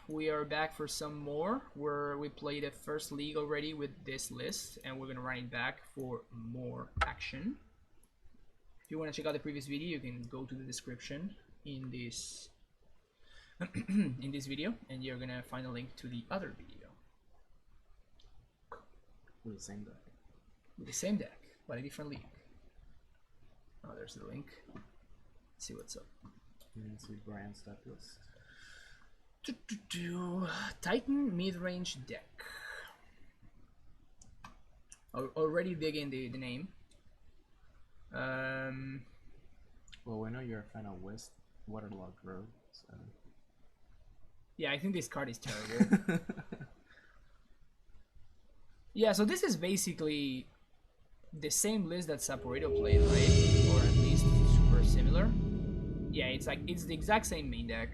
We are back for some more, where we played the first league already with this list, and we're gonna run it back for more action. If you want to check out the previous video, you can go to the description in this in this video, and you're gonna find a link to the other video. With the same deck. With the same deck, but a different league. Oh, there's the link. Let's see what's up. You can see Brian's deck list. Titan mid-range deck. Already digging the name. Well, we know you're a fan of Waterlogged Road, so... Yeah, I think this card is terrible. Yeah, so this is basically the same list that Saporito played, right? Or at least super similar. Yeah, it's the exact same main deck.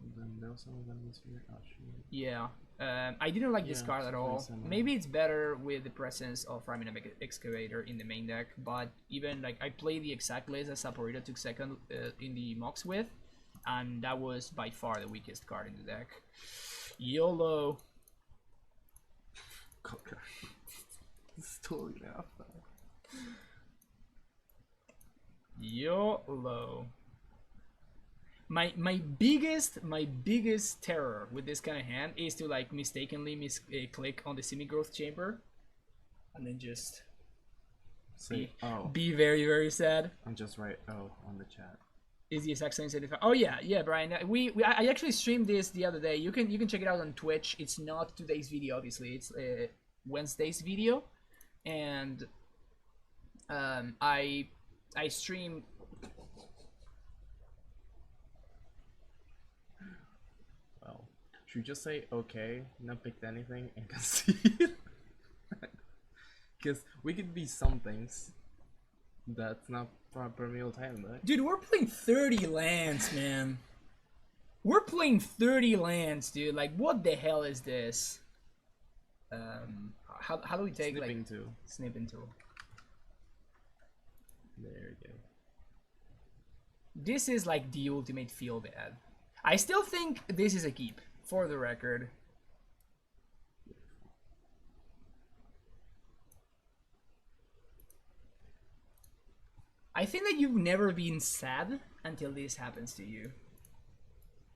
And then there was some of them this year. Oh, shoot. Yeah, I didn't like this card at all. Similar. Maybe it's better with the presence of Ramina Excavator in the main deck, but even like I played the exact list that Saporito took second in the mocks with, and that was by far the weakest card in the deck. YOLO. Okay. It's totally enough. YOLO. My biggest terror with this kind of hand is to like mistakenly click on the semi-growth chamber and then just be very, very sad. I'm just right on the chat. Is the exact same 75? Oh yeah, Brian. I actually streamed this the other day. You can check it out on Twitch. It's not today's video, obviously. It's Wednesday's video, and I stream. Well, should we just say okay, not picked anything, and concede? Because we could be some things that's not Primordial Titan, right? Dude, we're playing 30 lands, man. We're playing 30 lands, dude. Like, what the hell is this? How do we take Snipping tool? Snipping tool. There you go. This is like the ultimate feel bad. I still think this is a keep, for the record. I think that you've never been sad until this happens to you.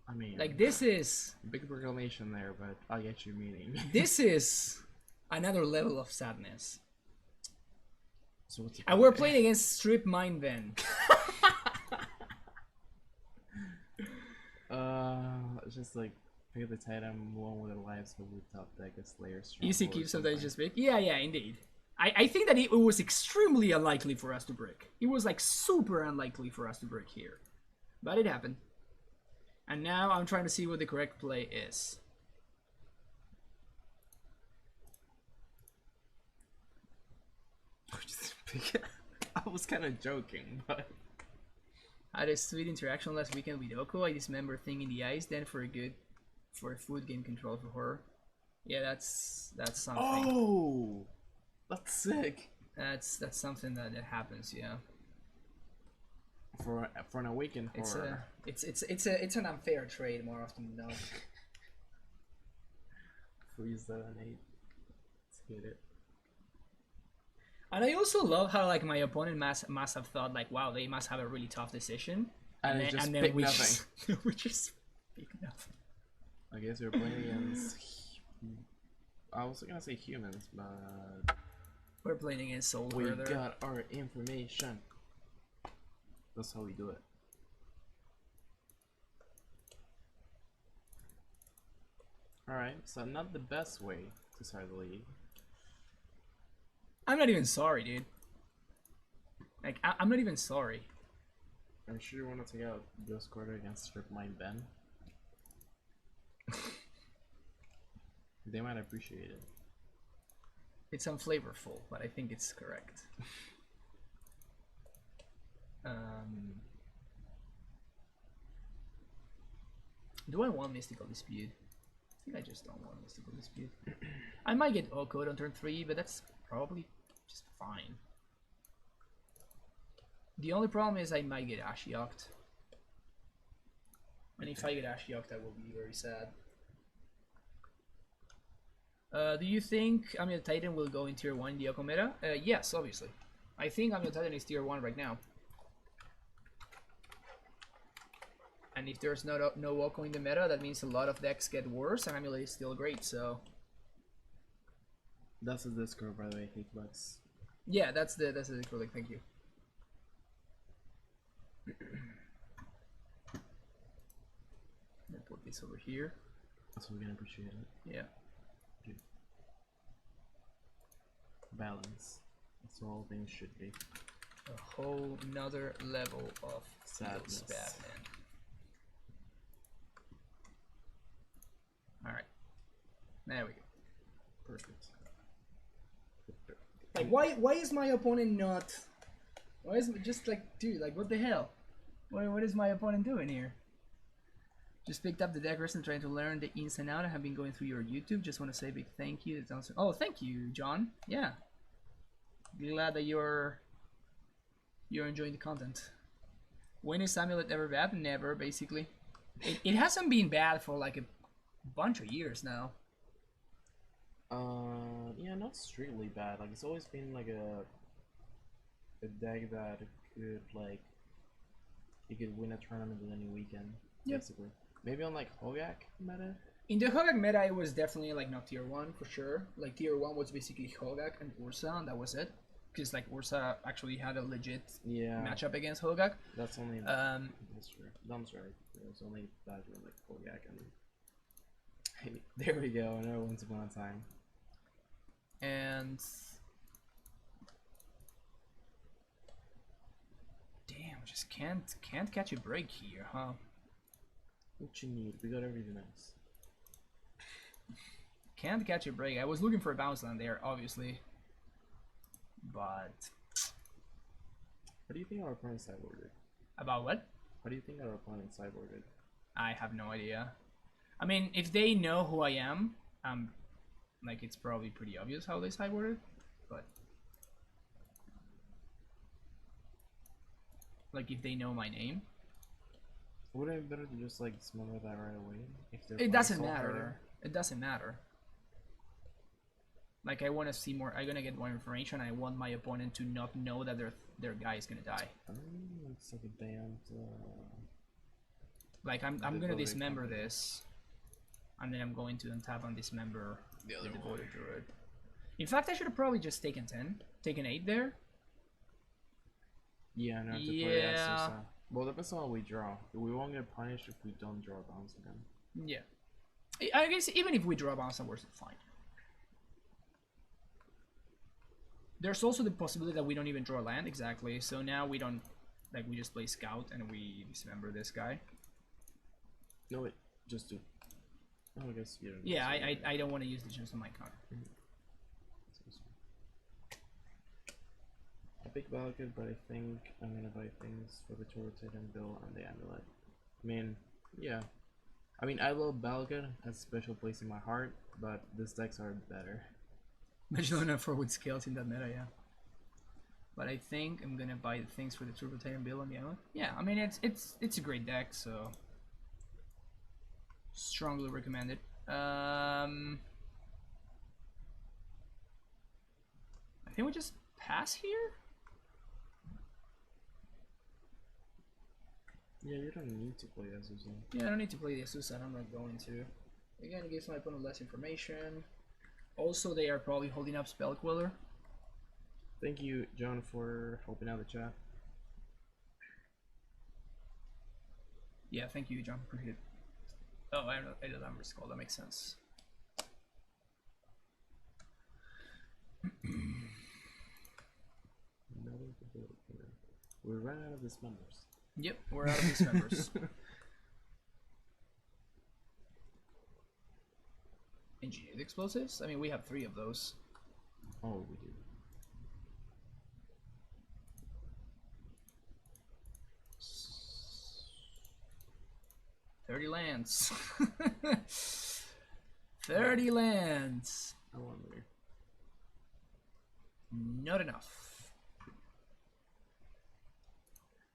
I mean, like, this is big proclamation there, but I get your meaning. This is another level of sadness. So what's and we're playing against Strip Mine then. It's just like pick the Titan one with the lives over the top deck, a Slayer strong. Easy keep sometimes just big. Yeah, indeed. I think that it was extremely unlikely for us to break. It was like super unlikely for us to break here. But it happened. And now I'm trying to see what the correct play is. I was kind of joking, but... I had a sweet interaction last weekend with Oko. I dismember thing in the ice, then for a food game control for her. Yeah, that's something. Oh! That's sick. That's something that happens, yeah. For an awakened horror. It's an unfair trade more often than not. Freeze that on 8. Let's get it. And I also love how like my opponent must have thought like, wow, they must have a really tough decision. And then we just we just pick nothing. I guess we're playing against. I was gonna say humans, but we're playing against Soul we Further. Got our information. That's how we do it. Alright, so not the best way to start the league. I'm not even sorry, dude. Like, I'm not even sorry. I'm sure you want to take out Ghost Quarter against Strip Mine Ben. They might appreciate it. It's unflavorful, but I think it's correct. Do I want Mystical Dispute? I think I just don't want Mystical Dispute. I might get Oko on turn 3, but that's probably just fine. The only problem is I might get Ashioked. And if I get Ashiok, that will be very sad. Do you think Amulet Titan will go in tier 1 in the Oko meta? Yes, obviously. I think Amulet Titan is tier 1 right now. And if there's no Oko in the meta, that means a lot of decks get worse, and Amulet is still great, so... That's a Discord, by the way, Hitbox. Yeah, that's the Discord link, thank you. I'll put this over here. So we're gonna appreciate it. Yeah. Good. Balance. That's all things should be. A whole nother level of Sadness. Batman. Alright. There we go. Perfect. Like, why is my opponent not... Why is just like, dude, like, what the hell? What is my opponent doing here? Just picked up the deck recently, trying to learn the ins and out. I have been going through your YouTube. Just want to say a big thank you. It's awesome. Oh, thank you, John. Yeah. Glad that you're enjoying the content. When is Amulet ever bad? Never, basically. It hasn't been bad for like a bunch of years now. Yeah, not strictly bad. Like, it's always been like a deck that could, like, you could win a tournament in any weekend, basically. Maybe on like Hogak meta. In the Hogak meta, it was definitely like not tier 1 for sure. Like tier 1 was basically Hogak and Ursa, and that was it. Because like Ursa actually had a legit matchup against Hogak. That's only that's true. Dom's right. It was only that with like Hogak and there we go. Another once upon a time. And damn, just can't catch a break here, huh? What you need? We got everything else. Can't catch a break. I was looking for a bounce land there, obviously. But what do you think our opponent sideboarded? About what? What do you think our opponent sideboarded? I have no idea. I mean, if they know who I am, like it's probably pretty obvious how they sideboarded, but like if they know my name. Wouldn't it be better to just like smother that right away? If it doesn't matter. It doesn't matter. Like I want to see more. I'm gonna get more information. I want my opponent to not know that their guy is gonna die. It's like a Bant. Like I'm gonna dismember this, and then I'm going to untap and dismember the Devoted Druid. In fact, I should have probably just taken 8 there. Yeah, no, to play that. Well, depends on what we draw. We won't get punished if we don't draw a bounce again. Yeah, I guess even if we draw a bounce, that works fine. There's also the possibility that we don't even draw land, exactly. So now we don't, like, we just play Scout and we dismember this guy. No, wait, just do. Oh, I guess you don't. Yeah, I don't want to use the chance on my card. I pick Balakid, but I think I'm gonna buy things for the Titan Bill and the Amulet. I mean, yeah. I mean, I love Balakid, has a special place in my heart, but these decks are better. Imagine enough for with scales in that meta, yeah. But I think I'm gonna buy the things for the Turbo Titan Bill and the Amulet. Yeah, I mean it's a great deck, so strongly recommend it. I think we just pass here. Yeah, you don't need to play Azusa. Yeah, I don't need to play the Azusa, I'm not going to. Again, it gives my opponent less information. Also, they are probably holding up Spell Queller. Thank you, John, for helping out the chat. Yeah, thank you, John. Appreciate it. Oh, I don't know the numbers called. That makes sense. We ran out of dismembers. Yep, we're out of dismembers. Engineered explosives? I mean, we have 3 of those. Oh, we do. $30 lands. 30 lands. I wonder. Not enough.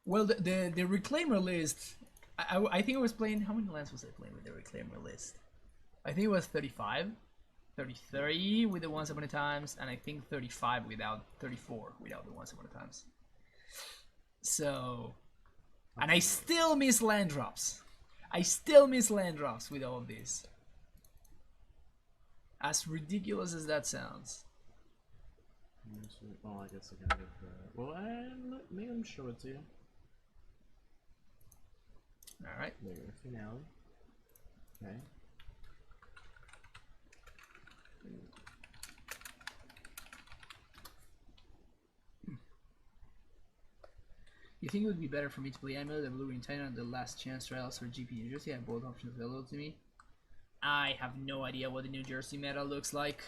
Well, the Reclaimer list, I think I was playing. How many lands was I playing with the reclaimer list? I think it was 35, 33 with the once upon a times, and I think 35 without 34 without the once upon a times. So, and I still miss land drops. I still miss land drops with all of this. As ridiculous as that sounds. Oh, I guess I can get that. Well, maybe let me show it to you. Alright. There, finale. Okay. You think it would be better for me to play Amulet, the Blue-Green Titan, and the Last Chance trials for GP New Jersey? I have both options available to me. I have no idea what the New Jersey meta looks like.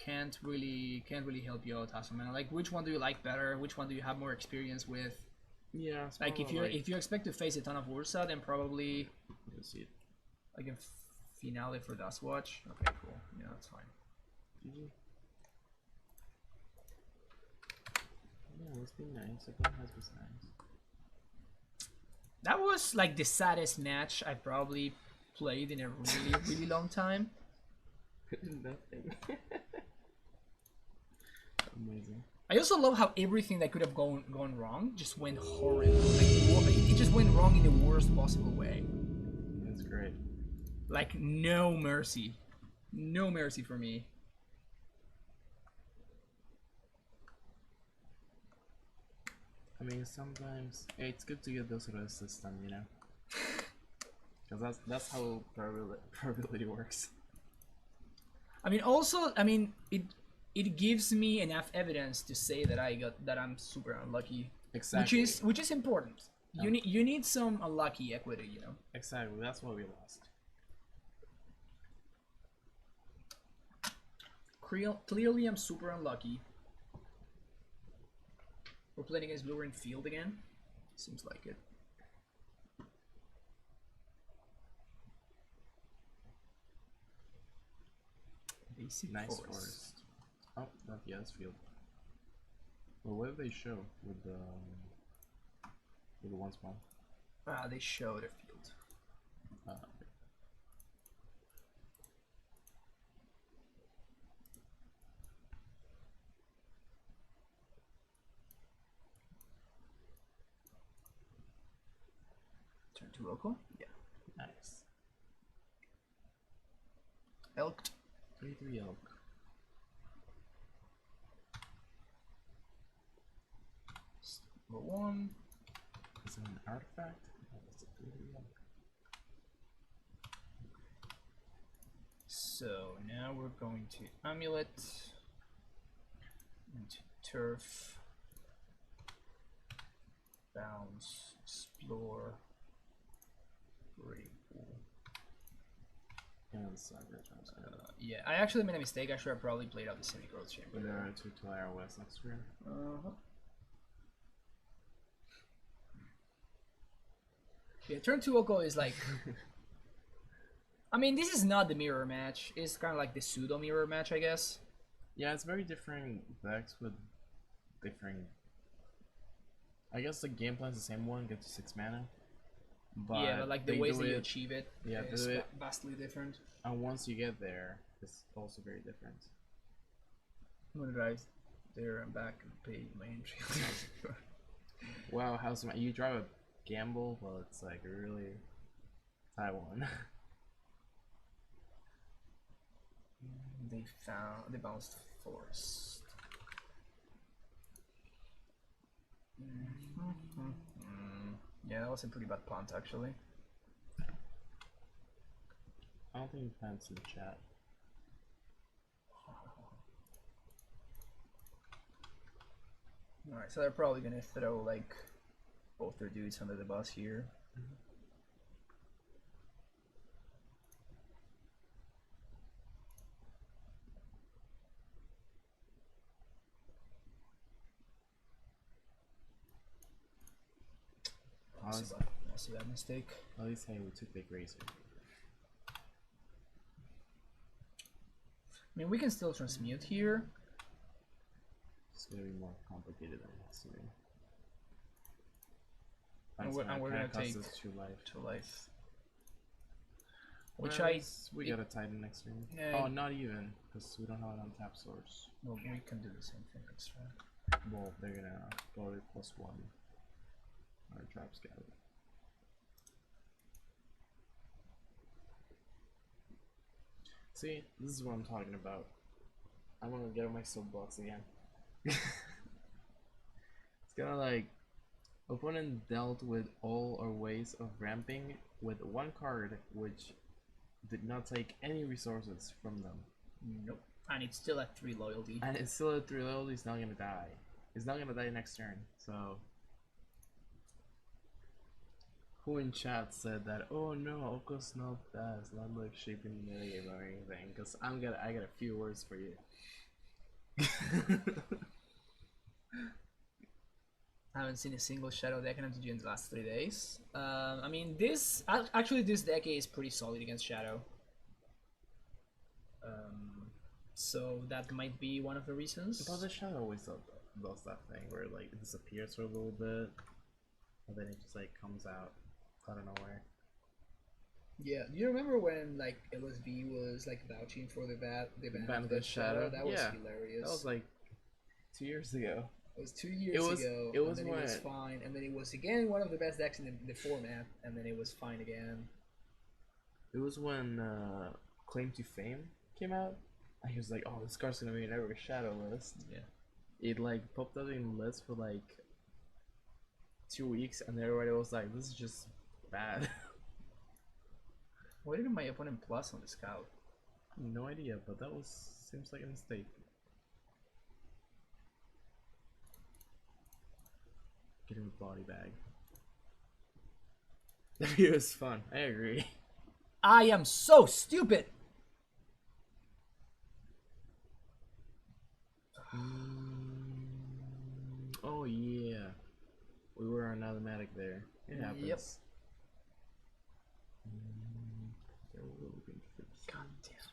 Can't really help you out, Hasselman. Like, which one do you like better? Which one do you have more experience with? Yeah, like if you expect to face a ton of Ursa, then probably see it. like a finale for Dustwatch. Okay, cool. Yeah, that's fine. GG. Yeah, it's been nice. The game has been nice. That was like the saddest match I probably played in a really long time. Nothing. Amazing. I also love how everything that could have gone wrong just went horrible. Like, it just went wrong in the worst possible way. That's great. Like, no mercy. No mercy for me. I mean, sometimes it's good to get those sort of system, you know? Because that's how probability works. I mean, also, I mean, it gives me enough evidence to say that I'm super unlucky. Exactly. Which is important. You need some unlucky equity, you know. Exactly. That's why we lost. Clearly, I'm super unlucky. We're playing against Blue in field again. Seems like it. Basic Nice forest. Oh, not yes field. Well, what did they show with the one spawn? They showed a field. Okay. Turn to local. Yeah. Nice. Elked. 3/3 elk. Number one. Is it an artifact? Oh, it's a 3/3 elk. So now we're going to amulet and turf, bounce, explore, pretty cool. And Saga Transfer. Yeah, I actually made a mistake. I should have probably played out the semi-growth chamber. But there are 2 Tire West next turn. Yeah, turn 2 Oko is like. I mean, this is not the mirror match. It's kind of like the pseudo mirror match, I guess. Yeah, it's very different decks with different. I guess the game plan's the same one, get to 6 mana. But yeah, but like the ways that you achieve it is vastly different. And once you get there, it's also very different. I'm gonna drive there and back and pay my entry. Wow, how's you drive a gamble? Well, it's like really Taiwan. They bounced forest. Yeah, that was a pretty bad punt actually. I don't think Bant's in the chat. Alright, so they're probably gonna throw like both their dudes under the bus here. I'll see that mistake. At least hey, we took Big Razor. I mean, we can still transmute here. It's gonna be more complicated than it has to be. And we're gonna take us 2 life. 2 life. Which Well, we it- got a Titan next turn. Yeah. Oh, not even, because we don't have an untapped source. Well, we can do the same thing next turn. Well, they're gonna probably +1 our trap scout. See, this is what I'm talking about. I'm gonna get on my soapbox again. It's kind of like opponent dealt with all our ways of ramping with 1 card which did not take any resources from them. Nope. And it's still at 3 loyalty. And it's still at 3 loyalty, it's not gonna die. It's not gonna die next turn, so... Who in chat said that, oh no, Oko's not bad, it's not like shaping the metagame or anything, because I got a few words for you. I haven't seen a single Shadow deck in MTG in the last 3 days. I mean, this deck is pretty solid against Shadow. So that might be one of the reasons. But the Shadow always does that thing where like it disappears for a little bit, and then it just like comes out of nowhere. Yeah, do you remember when like LSV was like vouching for the ban of the Shadow? That was hilarious. That was like 2 years ago. It was 2 years ago. It was and then it was fine, and then it was again one of the best decks in the format, and then it was fine again. It was when Claim to Fame came out, and he was like, "Oh, this card's gonna be in every Shadow list." Yeah. It like popped up in lists for like 2 weeks, and everybody was like, "This is just bad." Why did my opponent plus on the scout? No idea, but that seems like a mistake. Get him a body bag. That video is fun. I agree. I am so stupid. Oh yeah, we were on automatic there. It happens. Yep. God damn.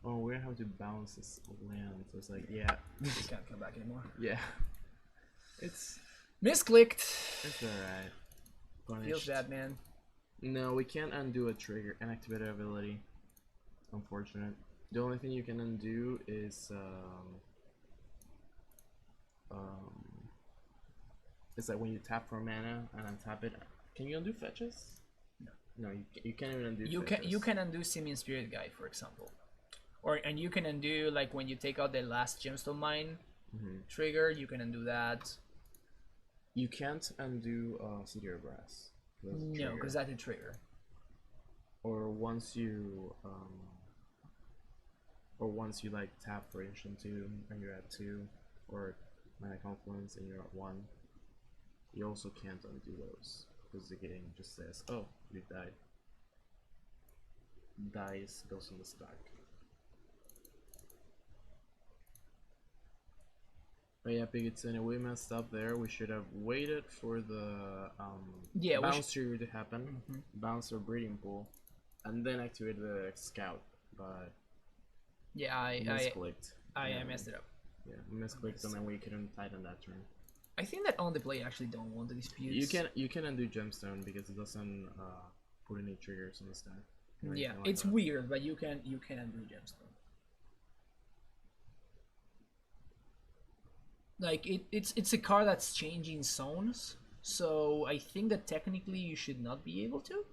Oh, we're gonna have to bounce this land. So it's like, yeah. Just can't come back anymore. Yeah. It's misclicked. It's alright. Punished. Feels bad, man. No, we can't undo a trigger, an activated ability. Unfortunate. The only thing you can undo is it's like when you tap for mana and untap it. Can you undo fetches? No. No, you can't even undo. You can undo Simian Spirit Guide, for example, and you can undo like when you take out the last Gemstone Mine trigger. You can undo that. You can't undo Cedar Brass. No, because that's a trigger. Or once you like tap for Ancient 2 and you're at 2, or Mana Confluence and you're at 1, you also can't undo those because the game just says, "Oh, you died." Dice goes in the stack. But yeah, Pigitsune, we messed up there. We should have waited for the bounce trigger to happen, bounce or breeding pool, and then activate the scout. But yeah, I misclicked. I messed it up. Yeah, misclicked, and then we couldn't tighten that turn. I think that on the play actually don't want the disputes. You can undo Gemstone because it doesn't put any triggers on the stack. Yeah, like it's weird, but you can undo Gemstone. Like it's a card that's changing zones, so I think that technically you should not be able to.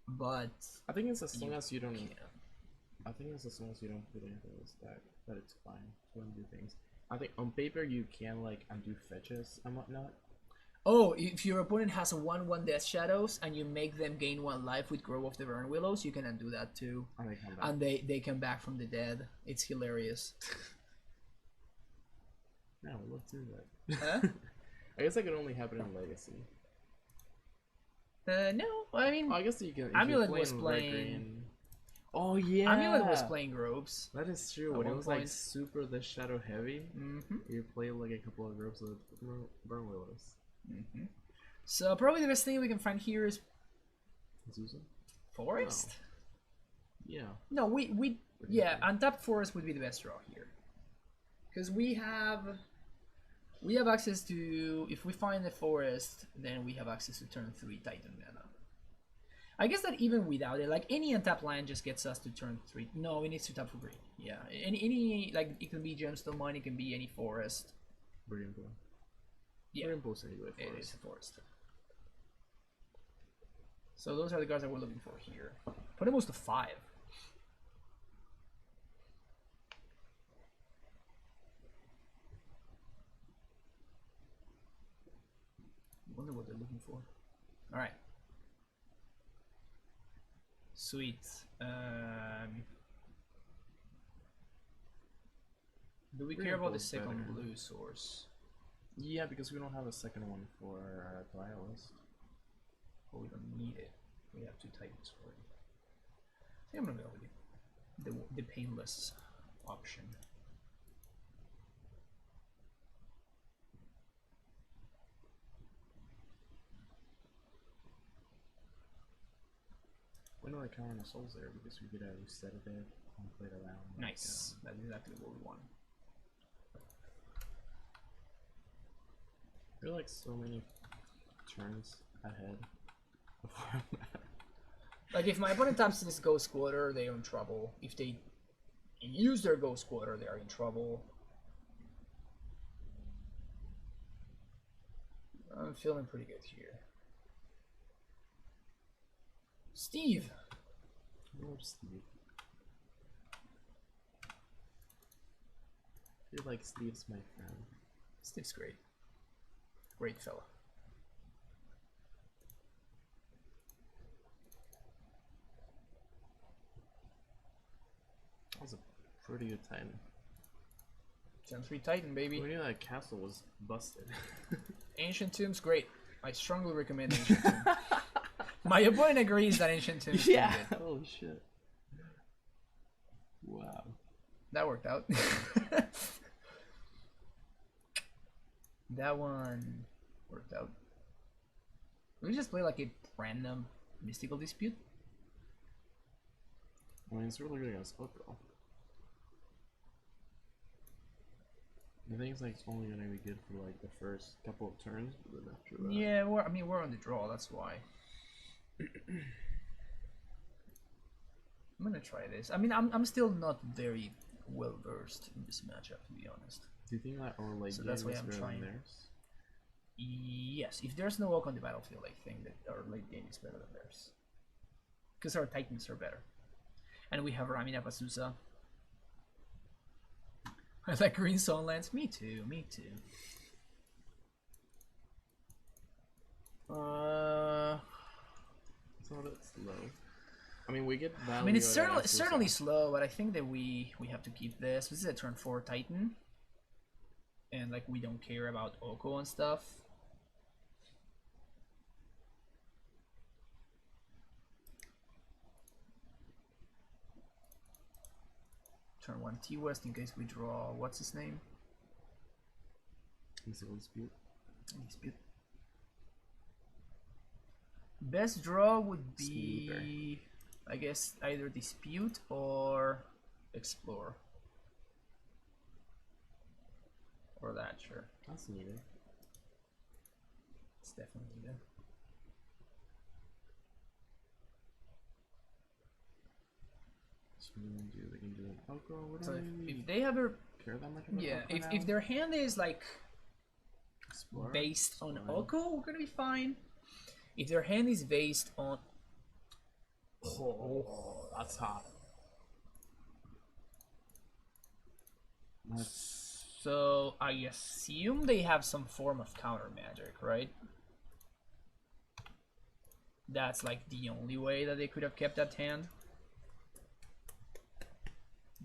But I think it's as long as you don't. I think it's as long as you don't put anything in the stack that it's fine to undo things. I think on paper you can like undo fetches and whatnot. Oh, if your opponent has a 1/1 Death Shadows and you make them gain 1 life with Grove of the Burn Willows, you can undo that too. And they come back. And they come back from the dead. It's hilarious. Yeah, we'll look through that. Huh? I guess that could only happen in Legacy. No, I mean, I guess you can. Amulet was playing. Oh yeah, Amulet was playing Groves. That is true. When it was like super the shadow heavy, you played like a couple of Groves with Burn Willows. So probably the best thing we can find here is Azusa? Forest. No. Yeah. No, we untapped Forest would be the best draw here, because we have We have access to, if we find a forest, then we have access to turn 3 Titan mana. I guess that even without it, like any untapped land just gets us to turn 3. No, it needs to tap for green. Yeah, any like it can be gemstone mine, it can be any forest. Rainbow. Yeah, Rainbow anyway. it is a forest. So those are the cards that we're looking for here. Put almost to 5. Wonder what they're looking for. All right. Sweet. Do we care about the second better. blue source? Yeah, because we don't have a second one for Dialist. But we don't need it. We have 2 Titans already. I think I'm gonna go with the painless option. We know like Counter Souls there because we could reset a bit and play it around. Nice. That's exactly what we want. There are like so many turns ahead before Like if my opponent taps this Ghost Quarter, they are in trouble. If they use their Ghost Quarter, they are in trouble. I'm feeling pretty good here. Steve! Love Steve. I feel like Steve's my friend. Steve's great. Great fella. That was a pretty good time. Gen 3 Titan, baby. We knew that castle was busted. Ancient Tomb's great. I strongly recommend Ancient Tomb. My opponent agrees that Ancient Tomb's pretty good. Holy shit. Wow. That worked out. That one worked out. We just play like a random mystical dispute. I mean, it's really good against Oko. I think it's like it's only gonna be good for like the first couple of turns, but then after that. Yeah, we're on the draw. That's why. I'm gonna try this. I mean, I'm still not very well versed in this matchup, to be honest. Do you think that our late So game that's why is I'm better trying. than theirs? Yes, if there's no walk on the battlefield, I think that our late game is better than theirs. Because our Titans are better. And we have Ramina Pasusa. I like Green Sunlands. Me too, me too. It's not that slow. I mean, we get value. I mean, it's out of certainly Asusa. slow, but I think that we have to keep this. This is a turn 4 Titan. And like we don't care about Oko and stuff. Turn 1 T West in case we draw, what's his name? Mystical Dispute. Dispute. Best draw would be, Sneaker. I guess, either Dispute or Explore. Or that, sure. That's needed. It's definitely needed. So we can do an Oko. What So do we if they have a care that much about yeah, Oko now? if their hand is like Explorer? based on Fine. Oko, we're gonna be fine. If their hand is based on That's hot. so I assume they have some form of counter magic, right? That's like the only way that they could have kept that hand.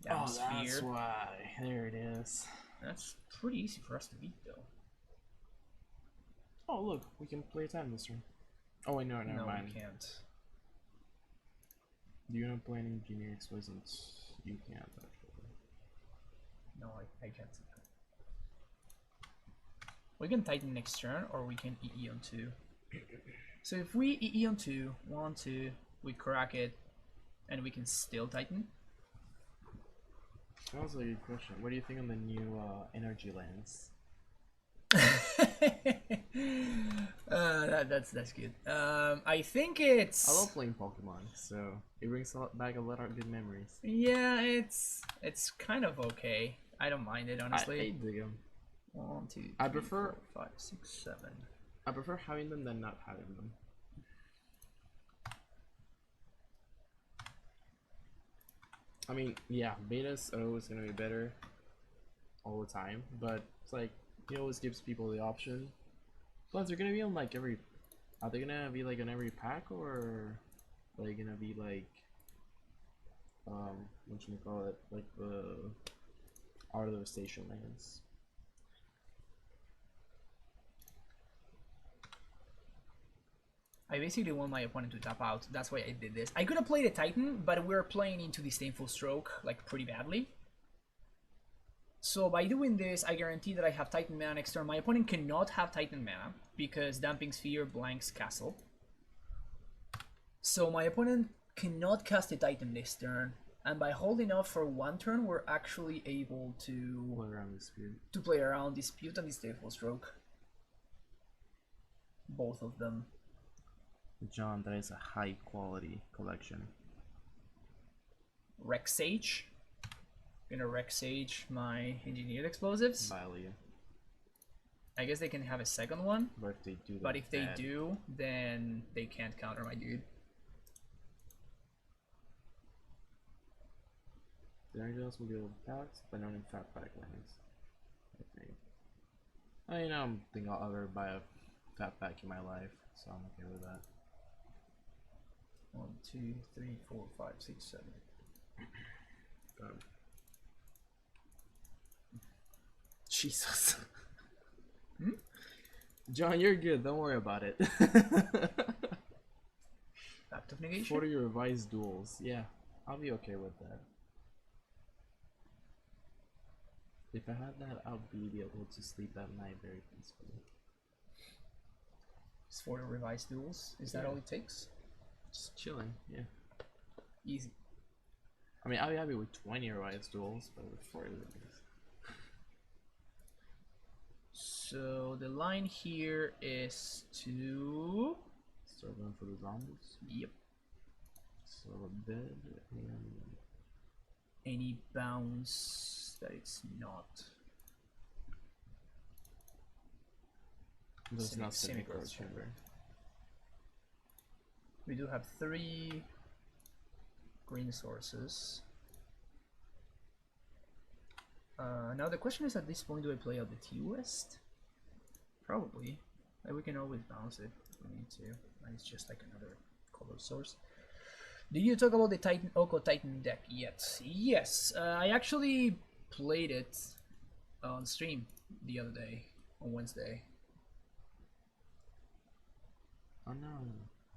Down That's sphere. why. There it is. That's pretty easy for us to beat, though. Oh, look, we can play time this turn. Oh, wait, no, never No, mind. we can't. Do you not play any generic poisons? You can't, actually. No, I can't see that. We can Titan next turn, or we can EE on 2. So if we EE on 2, 1, 2, we crack it, and we can still Titan. That was a good question. What do you think on the new energy lands? That's good. I think it's. I love playing Pokemon, so it brings back a lot of good memories. Yeah, it's kind of okay. I don't mind it honestly. I dig them. 1, 2, 3, I prefer 4, 5, 6, 7. I prefer having them than not having them. I mean, yeah, betas are always gonna be better all the time, but it's like it always gives people the option. Plus, they're gonna be on like every. Are they gonna be like on every pack, or are they gonna be like what should we call it, like the out of the station lands? I basically want my opponent to tap out. That's why I did this. I could have played a Titan, but we're playing into Disdainful Stroke like pretty badly. So by doing this, I guarantee that I have Titan mana next turn. My opponent cannot have Titan mana because Damping Sphere blanks Castle. So my opponent cannot cast a Titan this turn. And by holding off for 1 turn, we're actually able to play around Dispute and Disdainful Stroke. Both of them. John, that is a high quality collection. Rex Sage. Gonna Rex Sage my Engineered Explosives. Value. I guess they can have a second one. But if they do, but if they do, then they can't counter my dude. The Angels will go packs, but not in fat pack lands. I think. I don't think I'll ever buy a fat pack in my life, so I'm okay with that. 1, 2, 3, 4, 5, 6, 7. Jesus. John, you're good. Don't worry about it. Act of Negation. 40 revised duels. Yeah, I'll be okay with that. If I had that, I'll be able to sleep at night very peacefully. It's 40 revised duels. Is that all it takes? Just chilling, yeah. Easy. I mean, I'll be happy with 20 revised duels, but with 40 revised. So the line here is to start going for the zombies. Yep. So dead and any bounce that it's not. That's not Semi-Growth Chamber. We do have 3 green sources. Now the question is, at this point, do I play out the T-West? Probably. Like, we can always bounce it if we need to. And it's just like another color source. Did you talk about the Titan Oko Titan deck yet? Yes, I actually played it on stream the other day, on Wednesday. Oh no,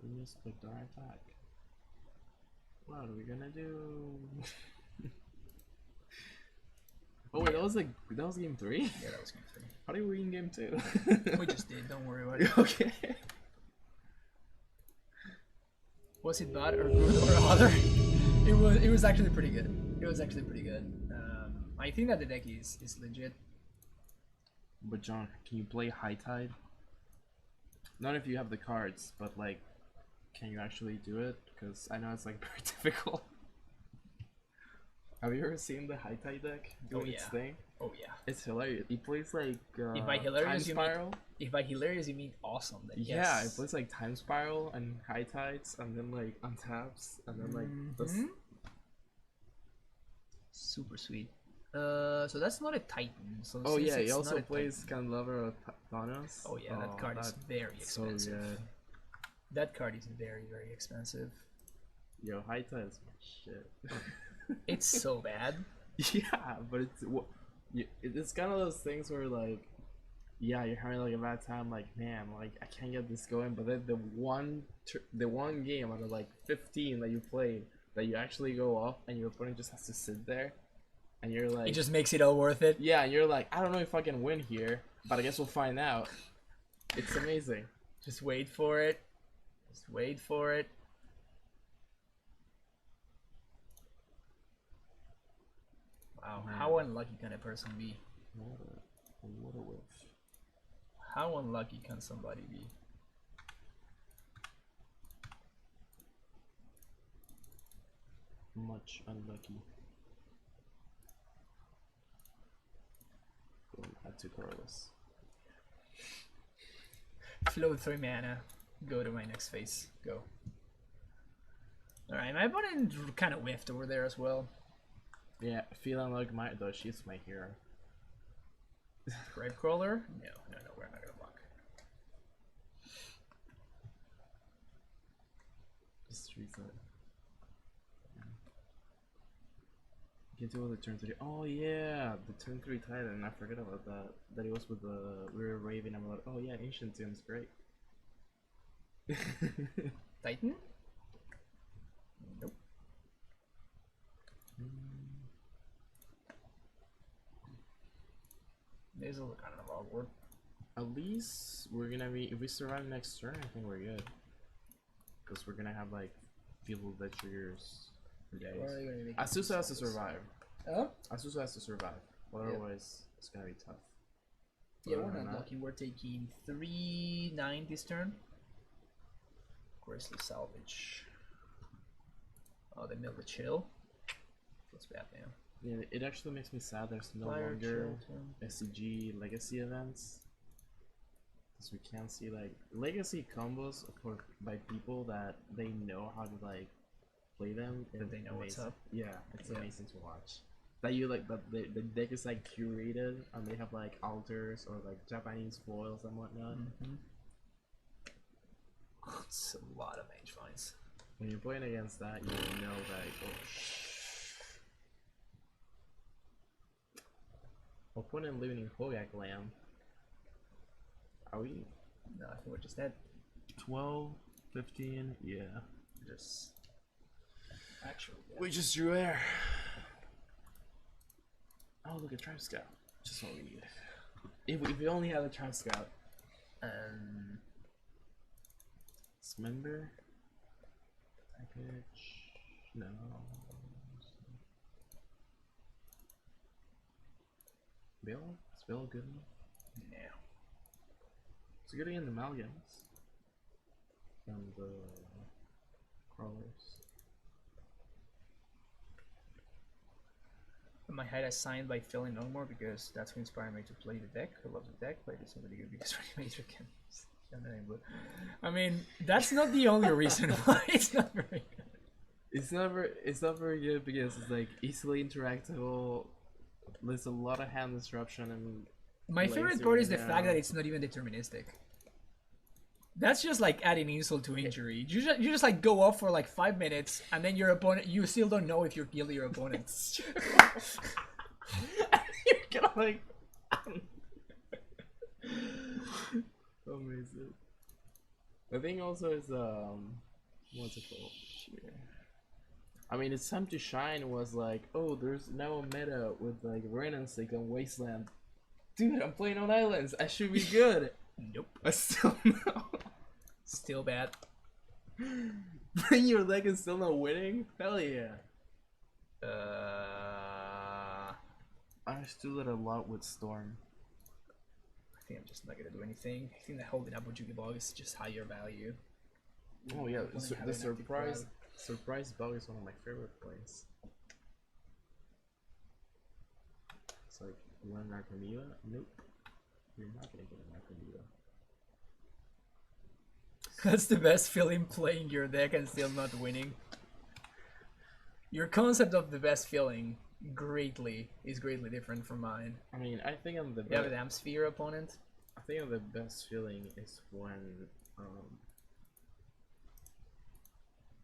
we missed the dark attack. What are we gonna do? Oh wait, that was game 3? Yeah, that was game 3. How did we win game 2? We just did, don't worry about it. Okay. Was it bad or good or other? It was actually pretty good. It was actually pretty good. I think that the deck is legit. But John, can you play High Tide? Not if you have the cards, but like, can you actually do it? Because I know it's like very difficult. Have you ever seen the High Tide deck doing its thing? Oh yeah. It's hilarious. He plays like if by hilarious Time Spiral. If by hilarious you mean awesome, then yeah, yes. it plays like Time Spiral and High Tides, and then like untaps, and then like this. Super sweet. So that's not a Titan. So oh yeah, he also plays Candelabra of Thanos. Oh yeah, that card is very expensive. So good. That card is very, very expensive. Yo, High Tide is my shit. It's so bad. Yeah, but it's kind of those things where like, yeah, you're having like a bad time, like man, like I can't get this going, but then the one game out of like 15 that you play that you actually go off and your opponent just has to sit there, and you're like, it just makes it all worth it. Yeah, and you're like, I don't know if I can win here, but I guess we'll find out. It's amazing. Just wait for it. Just wait for it. Wow, how unlucky can a person be? What a whiff. How unlucky can somebody be? Much unlucky. Boom, add 2 colorless. Flow 3 mana. Go to my next phase. Go. Alright, my opponent kind of whiffed over there as well. Yeah, feeling like though she's my hero. Gravecrawler? No, we're not gonna block. Just reset. Get to the turn 3. Oh yeah, the turn 3 Titan. I forgot about that. That it was with the we were raving about. Oh yeah, Ancient Tomb's great. Titan? Nope. These will look kind of awkward. At least we're gonna be, if we survive next turn, I think we're good. Because we're gonna have like people that triggers for days. Asusa has to survive. Huh? Asusa has to survive. Otherwise, it's gonna be tough. Yeah, we're not blocking. We're taking 3-9 this turn. Grizzly salvage. Oh, they milled the chill. Feels bad, man. Yeah, it actually makes me sad there's no Fire longer chill, SCG legacy events. Because we can't see like legacy combos by people that they know how to like play them. That they know what's up. Yeah, it's amazing to watch. That you like that the deck is like curated and they have like altars or like Japanese foils and whatnot. It's a lot of mage finds. When you're playing against that, you know that. Oh. Opponent living in Hogak land. Are we? No, I think we're just dead. 12, 15, yeah. Just actually. Dead. We just drew air. Oh, look at Tribe Scout. Just what we need. If we only had a Tribe Scout. Dismember. Package. No. Bill? Is Bill good enough? No. It's good in the Malgans. And the crawlers. I might hide assigned by filling no more because that's what inspired me to play the deck. I love the deck, but it's not really good because Ready Major can. I mean, that's not the only reason why it's not very good. It's not very good because it's like easily interactable. There's a lot of hand disruption and my favorite part is the fact that it's not even deterministic. That's just like adding insult to injury. You just like go off for like 5 minutes and then your opponent, you still don't know if you're killing your opponent. You're gonna like amazing. The thing also is what's it called? I mean, it's time to shine was like, oh, there's now a meta with like Renansic and Wasteland. Dude, I'm playing on islands. I should be good. Nope. I still know. Still bad. Your leg is still not winning? Hell yeah. I still did a lot with Storm. I think I'm just not gonna do anything. I think that holding up with Yugi Bog is just higher value. Oh yeah, the surprise bug is one of my favorite plays. It's like, you want an Artemia? Nope. You're not gonna get an Artemia. That's the best feeling, playing your deck and still not winning. Your concept of the best feeling is greatly different from mine. I mean, I think I'm the best. You have a damn sphere opponent? I think the best feeling is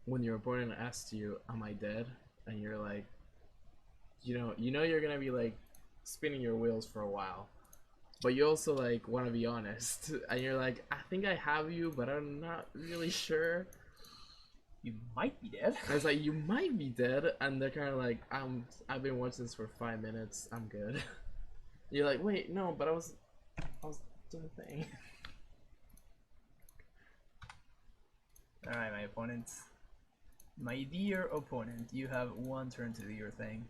when your opponent asks you, "Am I dead?" and you're like, you know you're gonna be like spinning your wheels for a while, but you also like want to be honest, and you're like, "I think I have you, but I'm not really sure." You might be dead. And it's like, you might be dead, and they're kind of like, I've been watching this for 5 minutes. I'm good. You're like, wait, no, but I was doing the thing. All right, my opponent. My dear opponent, you have one turn to do your thing.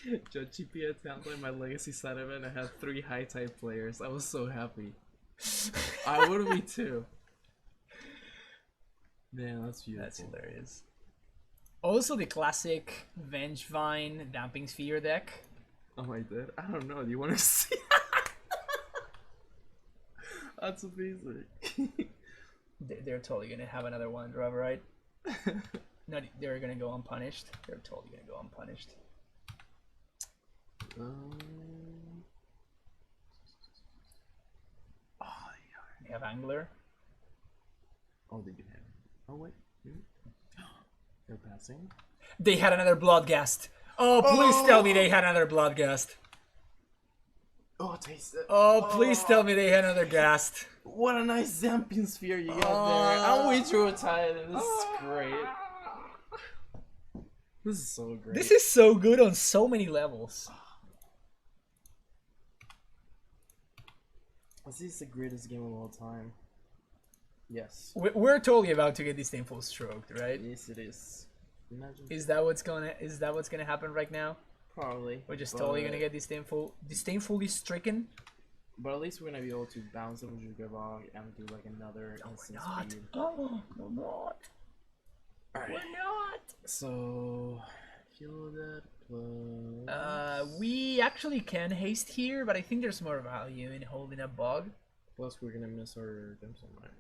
GP had played my legacy side event. I had 3 high type players. I was so happy. I would be too. Man, that's beautiful. That's hilarious. Also, the classic Vengevine Damping Sphere deck. Oh, I did? I don't know. Do you want to see? That's amazing. They're totally gonna have another one drop, right? No, they're gonna go unpunished. They're totally gonna go unpunished. Oh, yeah. They have Angler. Oh, they do have. Oh, wait. They're passing. They had another Bloodghast. Oh, please tell me they had another Bloodghast. Oh, taste it. Oh, please tell me they had another Ghast. What a nice Zamping Sphere you got there. I'm way too tired. This is great. This is so great. This is so good on so many levels. This is the greatest game of all time. Yes. We're totally about to get this thing full stroked, right? Yes, it is. Imagine. Is that what's gonna happen right now? Probably. We're just totally gonna get this thing fully stricken. But at least we're gonna be able to bounce it with Gravog and do like another instant speed. Oh, we're not. Alright. We're not. So kill that plus. We actually can haste here, but I think there's more value in holding a bug. Plus we're gonna miss our gemstone mine.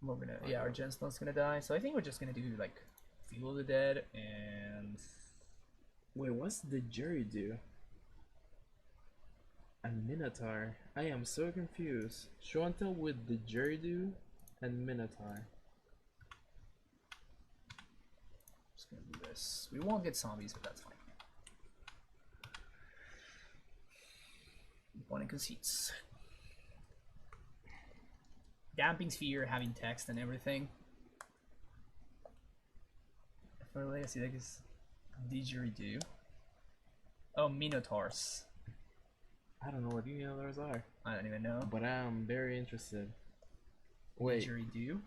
We're gonna, yeah, our gemstone's gonna die. So I think we're just gonna do like Feel the Dead and. Wait, what's the jury do? A Minotaur. I am so confused. Show and tell with the jury do and Minotaur. Just gonna do this. We won't get zombies, but that's fine. Opponent conceits. Damping Sphere, having text and everything. For legacy deck is didgeridoo. Oh, Minotaurs. I don't know what Minotaurs are. I don't even know. But I'm very interested. Wait. Didgeridoo?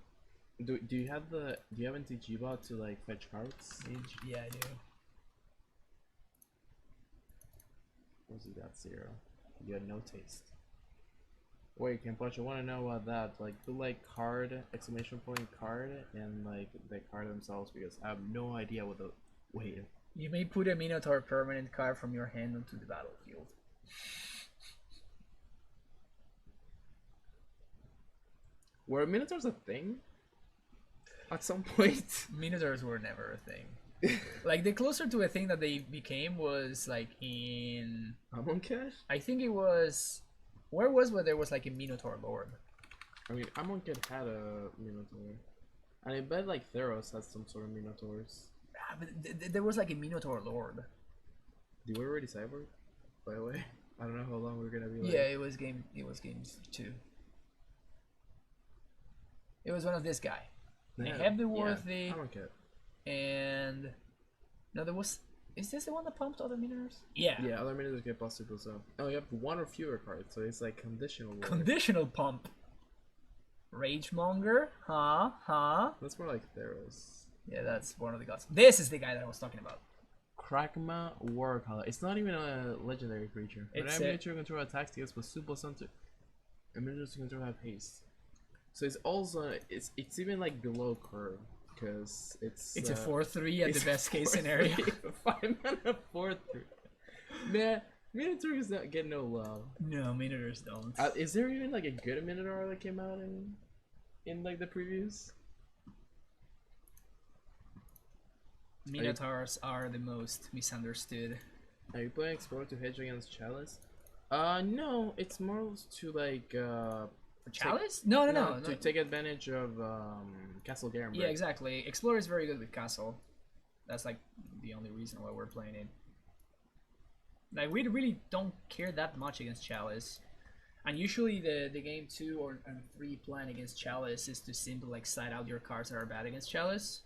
Do you have NTG bot to like fetch cards? Yeah, I do. What's he got? 0. You got no taste. Wait, Kenpachi, I want to know about that. Like, do like card, exclamation point card, and like the card themselves, because I have no idea what the. Wait. You may put a Minotaur permanent card from your hand onto the battlefield. Were Minotaurs a thing? At some point? Minotaurs were never a thing. Like, the closer to a thing that they became was like in. Amon Cash? I think it was. Where there was like a Minotaur Lord? I mean, Amon Cash had a Minotaur. And I bet like Theros has some sort of Minotaurs. Ah, but there was like a Minotaur Lord. Did we already cyber? By the way, I don't know how long we're gonna be. Like... Yeah, it was games 2. It was one of this guy. Yeah, I have the worthy. Amon Cash. And no, there was. Is this the one that pumped other Minotaurs? Yeah. Yeah, other Minotaurs get plus 2+0. Oh, you have 1 or fewer cards, so it's like conditional. Conditional pump. Ragemonger? Huh? That's more like Theros. Yeah, that's one of the gods. This is the guy that I was talking about. Krakma Warcaller. It's not even a legendary creature. It's Whenever miniature control attacks, it gets plus 2+1 and miniatures control have haste. So it's also it's even like below curve because it's a 4/3 at the best case scenario. 5 mana 4/3. Man, Minotaurs don't get no love. No, Minotaurs don't. Is there even like a good Minotaur that came out in like the previews? Minotaurs are the most misunderstood. Are you playing Explorer to hedge against Chalice? No, it's more to like Chalice? No, No. to take advantage of Castle Garenberg. Yeah, exactly. Explorer is very good with Castle. That's like the only reason why we're playing it. Like, we really don't care that much against Chalice. And usually the game 2 or 3 plan against Chalice is to simply like side out your cards that are bad against Chalice.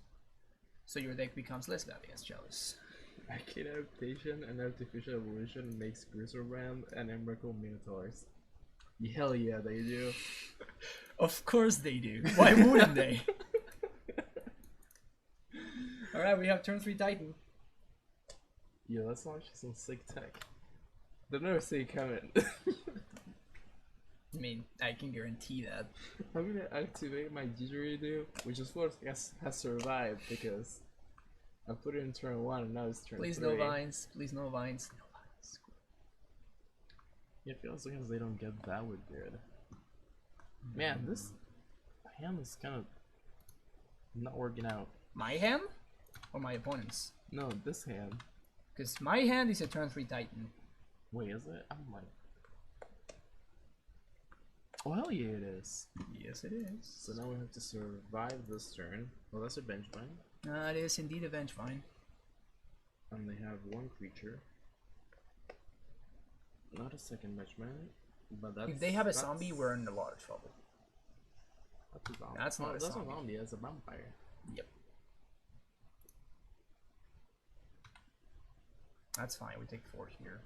So your deck becomes less bad against Chalice. Arcane Adaptation and Artificial Evolution makes Griselbrand and Emrakul Minotaurs. Hell yeah, they do. Of course they do. Why wouldn't they? Alright, we have turn 3 Titan. Yo, that's actually some sick tech. They'll never see it coming. I mean, I can guarantee that. I'm gonna activate my didgeridoo, which of course has survived because I put it in turn 1 and now it's turn 3. Please no vines. Please no vines. No vines. Yeah, it feels like they don't get that would good. Man, this hand is kind of not working out. My hand? Or my opponent's? No, this hand. Because my hand is a turn 3 Titan. Wait, is it? I'm like... Oh, hell yeah, it is. Yes, it is. So now we have to survive this turn. Well, that's a benchline. It is indeed a Vengevine. And they have one creature. Not a second benchline, but that's... If they have a zombie, we're in a lot of trouble. That's a zombie. That's not a that's zombie. Not a zombie, that's a vampire. Yep. That's fine, we take 4 here.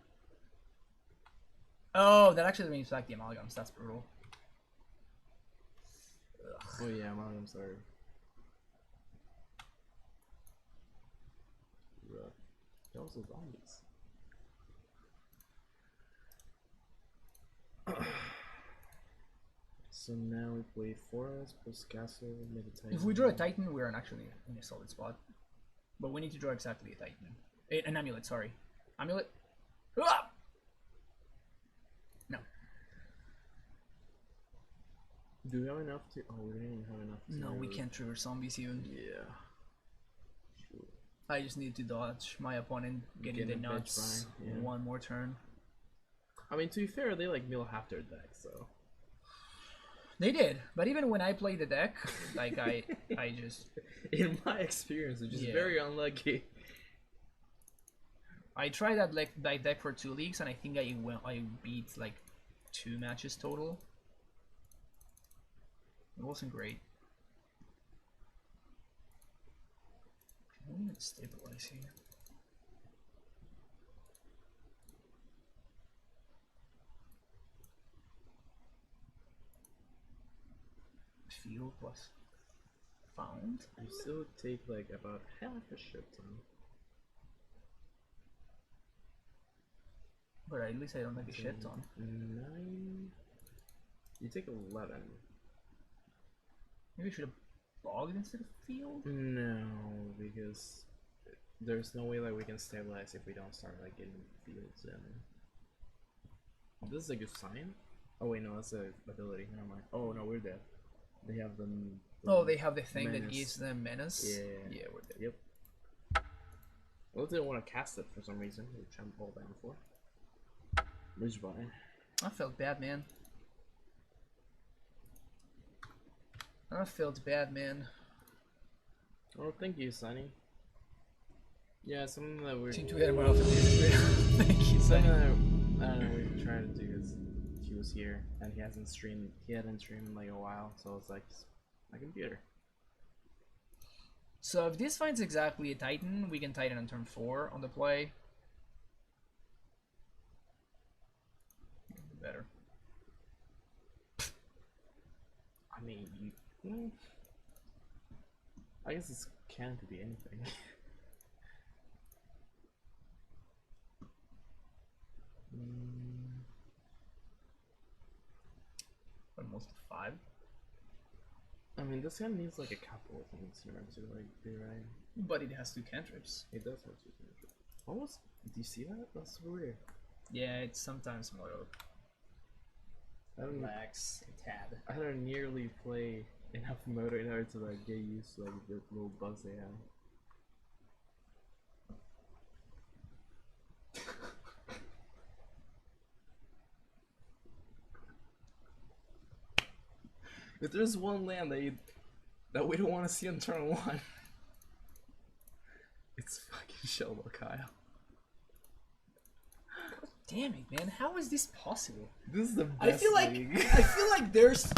Oh, that actually brings back the amalgams. That's brutal. Ugh. Oh yeah, I'm sorry. Rough. They're also zombies. So now we play Forest plus Castle, make a Titan. If we draw a Titan, we're actually in a solid spot. But we need to draw exactly a Titan. An amulet, sorry. Amulet? Ah! No. Do we have enough to... Oh, we don't even have enough to... No, we can't trigger zombies even. Yeah. True. I just need to dodge my opponent getting the nuts one more turn. I mean, to be fair, they like mill half their deck, so... They did, but even when I play the deck, like I just... In my experience, it's just very unlucky. I tried that deck for 2 leagues, and I think I beat like 2 matches total. It wasn't great. I'm gonna stabilize here. Field plus found. You still take like about half a shit ton. But at least I don't take a shit ton. 9. You take 11. Maybe I should have bogged instead of field? No, because there's no way that we can stabilize if we don't start like getting fields in. This is a good sign. Oh wait, no, that's a ability. Never mind. Oh no, we're dead. They have them. Oh, they have the thing menace. that gives them menace? Yeah. Yeah, we're dead. Yep. Well, they didn't want to cast it for some reason, which I'm all down for. Ridgevine. I felt bad, man. I felt bad, man. Oh, thank you, Sonny. Yeah, something that we're... Seem to get more often. Thank you, Sonny. Something that I don't know what we're trying to do is he was here and he hadn't streamed in like a while, so it's like my computer. So if this finds exactly a Titan, we can Titan on turn 4 on the play. Better. I mean, I guess this can't be anything. Almost 5. I mean, this hand needs like a couple of things in order to like be right. But it has 2 cantrips. It does have 2 cantrips. Almost. Do you see that? That's so weird. Yeah, it's sometimes moto. I don't Relax a tad. I don't nearly play enough moto in order to like get used to like the little bugs they have. If there's one land that we don't want to see on turn 1, it's fucking Shellball Kyle. Damn it, man! How is this possible? This is the best I feel like there's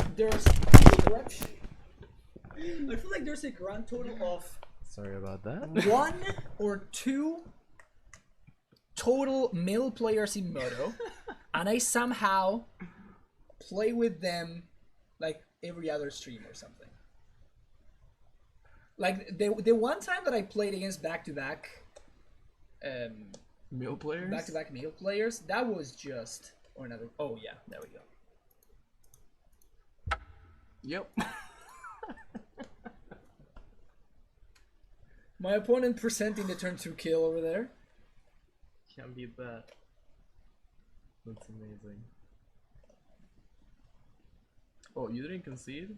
a grand total of Sorry about that. 1 or 2 total male players in Moto, and I somehow play with them like every other stream or something. Like the one time that I played against back-to-back Mill players? Back-to-back meal players. That was just... Or another... Oh, yeah. There we go. Yep. My opponent presenting the turn 2 kill over there. Can't beat that. That's amazing. Oh, you didn't concede?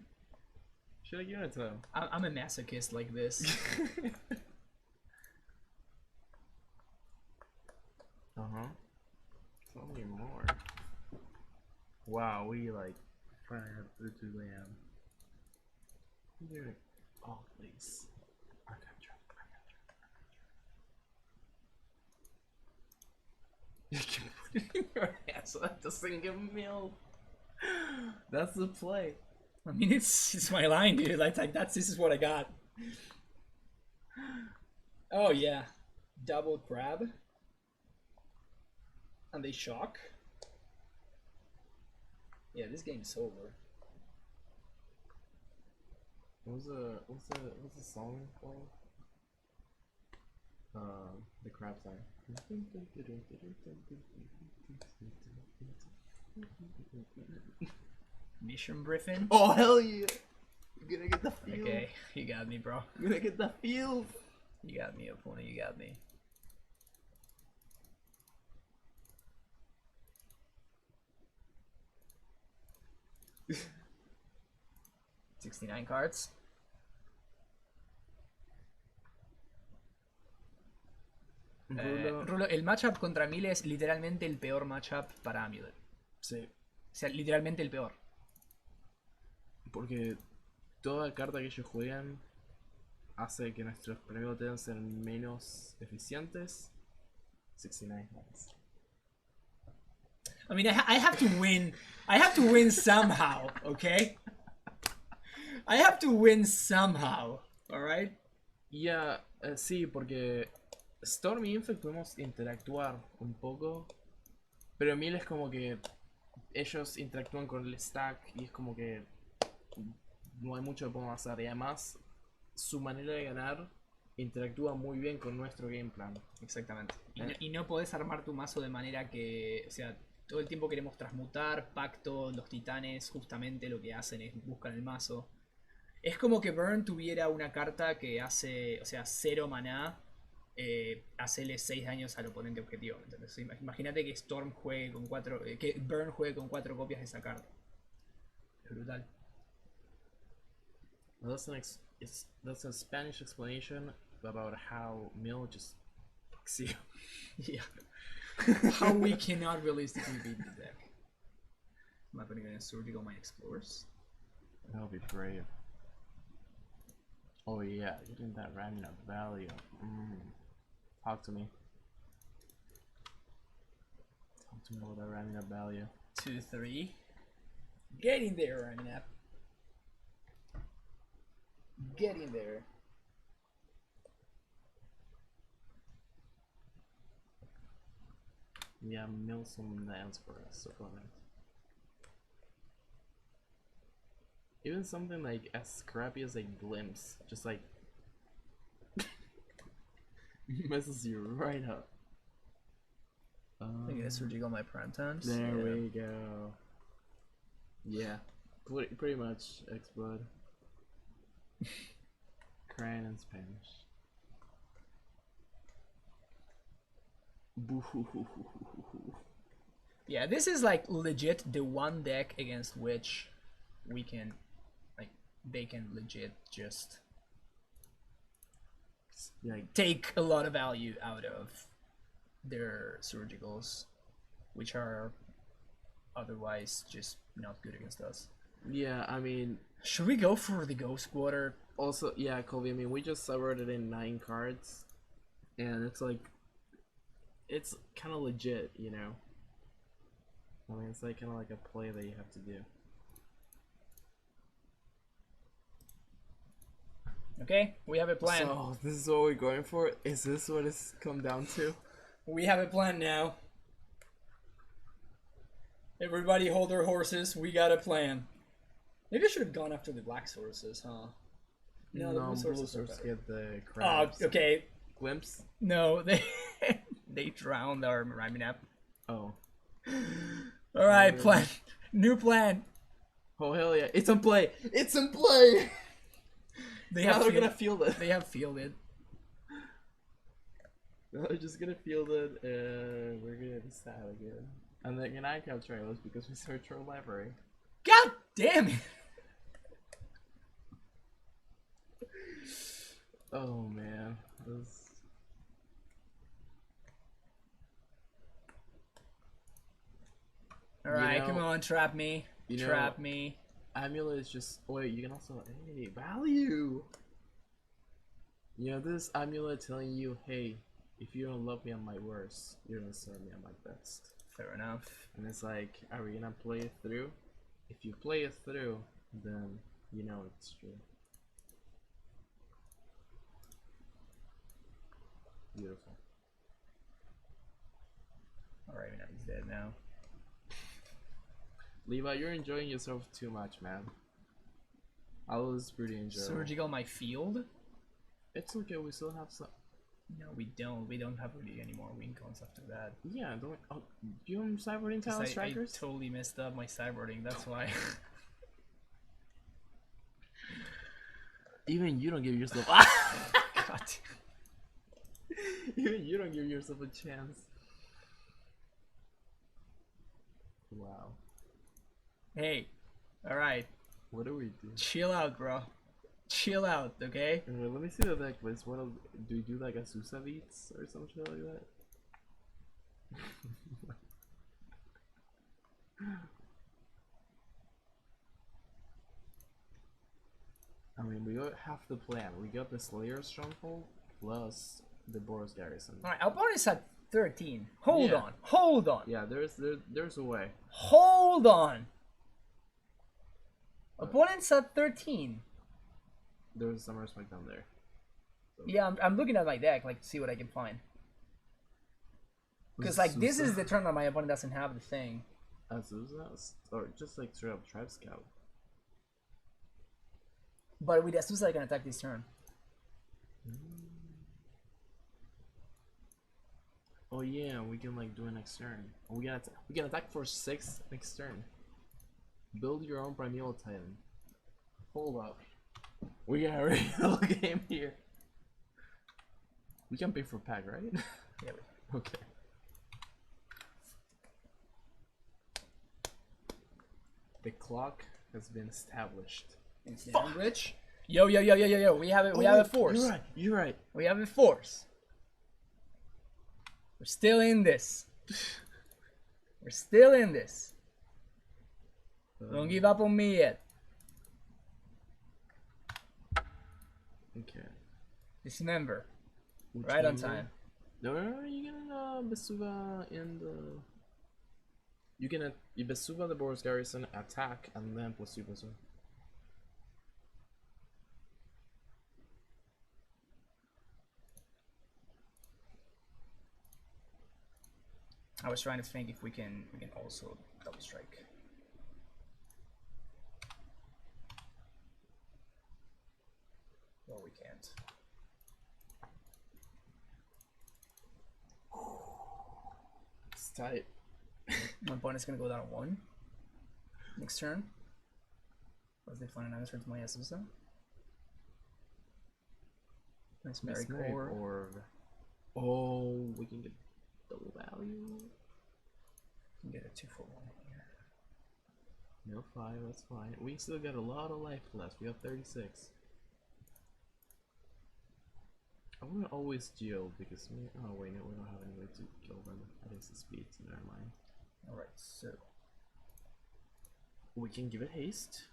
Should I give it to him? I'm a masochist like this. Uh-huh. Tell me more. Wow, we like fired through to Lamb. Oh, please. You can put it in your hand so that doesn't get milled. That's the play. I mean, it's my line, dude. Like this is what I got. Oh yeah, double crab, and they shock. Yeah, this game is over. What's the song called? The crab song. Mission briefing. Oh hell yeah! You're gonna get the feel. Okay, you got me, bro. You're gonna get the feel. You got me, opponent. You got me. $69 cards. Rulo, el matchup contra Mille es literalmente el peor matchup para Amulet. Sí. O sea, literalmente el peor. Porque toda carta que ellos juegan hace que nuestros pregotes sean menos eficientes. 69 hands. I mean, I have to win. I have to win somehow, okay? I have to win somehow, alright? Ya, sí, porque Storm y Infect podemos interactuar un poco, pero Mil es como que ellos interactúan con el stack y es como que no hay mucho que podemos hacer. Y además, su manera de ganar interactúa muy bien con nuestro game plan. Exactamente. Y no podés armar tu mazo de manera que, o sea, todo el tiempo queremos transmutar, pacto, los titanes, justamente lo que hacen es buscar el mazo. Es como que Burn tuviera una carta que hace, o sea, 0 maná, hacerle 6 daños al oponente objetivo. ¿Entendés? Imagínate que Storm juegue con 4, que Burn juegue con 4 copias de esa carta. Es brutal. Well, that's a Spanish explanation about how Mill just fucks you. Yeah. How we cannot realistically beat the deck. I'm not putting in a Surgical Mind Explorers. That would be brave. Oh yeah, getting that random value. Talk to me. Talk to me about that random value. 2-3. Getting there, Raminap. Getting there. Yeah, mill some lands for us, opponent. Even something like as scrappy as a glimpse, just like messes you right up. I think that's Surgical My Prime Times. There Yeah. we go. Yeah, pretty much X-Blood. Crying in Spanish. Yeah, this is like legit the one deck against which we can, like, they can legit just Like, take a lot of value out of their surgicals, which are otherwise just not good against us. yeah, I mean, Should we go for the Ghost Quarter? also, yeah, Kobe, I mean, we just severed it in 9 cards, and it's like, it's kind of legit, you know? I mean, it's like kind of like a play that you have to do. Okay, we have a plan. So, this is what we're going for? Is this what it's come down to? We have a plan now. Everybody hold their horses. We got a plan. Maybe I should have gone after the black sources, huh? No, the blue blue sources are sources better. get the Oh, crabs. okay. Glimpse? No, they They drowned our rhyming app. Oh. Alright, plan. New plan. Oh hell yeah! It's in play. It's in play. They Now have they're gonna field it. They have fielded. They're just gonna field it, and we're gonna be sad again. And they're gonna capture us because we search our library. God damn it! Oh man. Alright, come on, trap me. Trap know, me. Amulet is just. Wait, you can also. Hey, value! You know, this amulet telling you, hey, if you don't love me at my worst, you're gonna serve me at my best. Fair enough. And it's like, are we gonna play it through? If you play it through, then you know it's true. Beautiful. Alright, he's dead now. Levi, you're enjoying yourself too much, man. I was pretty enjoyable. Surgical my field? It's okay, we still have some. No, we don't. We don't have really any more win cons after that. Yeah, don't. Oh, you have cyber intel strikers? I totally messed up my cyberwarding, that's why. Even you don't give yourself. God. Even you don't give yourself a chance. Wow. Hey, alright. What do we do? Chill out, bro. Chill out, okay? Let me see the deck list. What else? Do you do like a Susavits or some shit like that? I mean, we got half the plan. We got the Slayer Stronghold plus the Boros Garrison. Alright, our opponent's at 13. Hold Yeah. on. Hold on. Yeah, there's a way. Hold on. Opponent's at 13. There's a Summer Spike down there. So. Yeah, I'm looking at my deck, like, to see what I can find. Because, like, this is the turn that my opponent doesn't have the thing. Azusa? Or just, like, straight up Tribe Scout. But with Azusa, I can attack this turn. Oh yeah, we can, like, do an next turn. We can attack for 6 next turn. Build your own Primeval Titan. Hold up. We got a real game here. We can pay for pack, right? Yeah, Okay. The clock has been established. It's rich. Yo. We have it. We have a force. You're right. You're right. We have a force. We're still in this. We're still in this. Don't give up on me yet. Okay. Dismember. Which Right on member? time. No, you can Basuva and you can Basuva the Boros Garrison attack and then plus 2 plus 1. I was trying to think if we can also double strike. Well, we can't. It's tight. My opponent's gonna go down 1 next turn. Once they find an answer to my Azusa. Nice Merry Orb. Oh, we can get double value. Can get a 2 for 1 here. No 5, that's fine. We still got a lot of life left. We have 36. I want to always geo because oh wait, no, we don't have any way to kill them. I guess the speed, so never mind. Alright, so we can give it haste.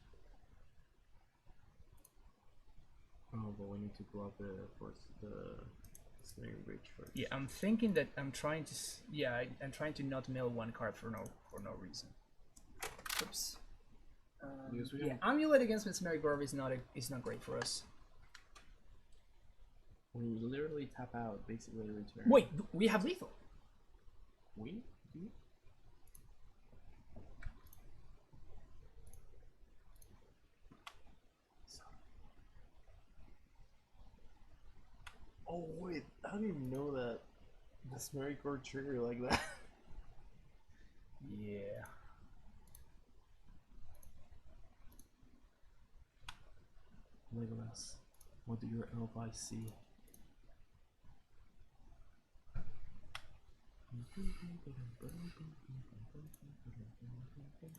Oh, but we need to block the snaring bridge first. yeah, I'm thinking that I'm trying to I'm trying to not mill 1 card for no reason. Oops. Yeah, Amulet against Mesmeric Orb is not great for us. We literally tap out basically every turn. Wait, we have lethal. We? Oh wait, I didn't even know that. This Merrycore trigger like that. Yeah. Legolas, what do your elf eyes see?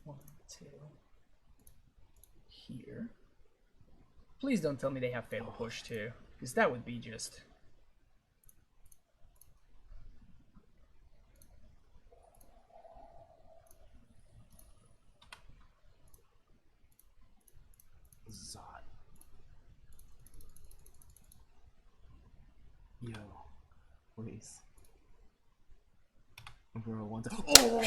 One, two. Here. Please don't tell me they have fatal push too, because that would be just. Zot. Yo, please. Bro, one time. Oh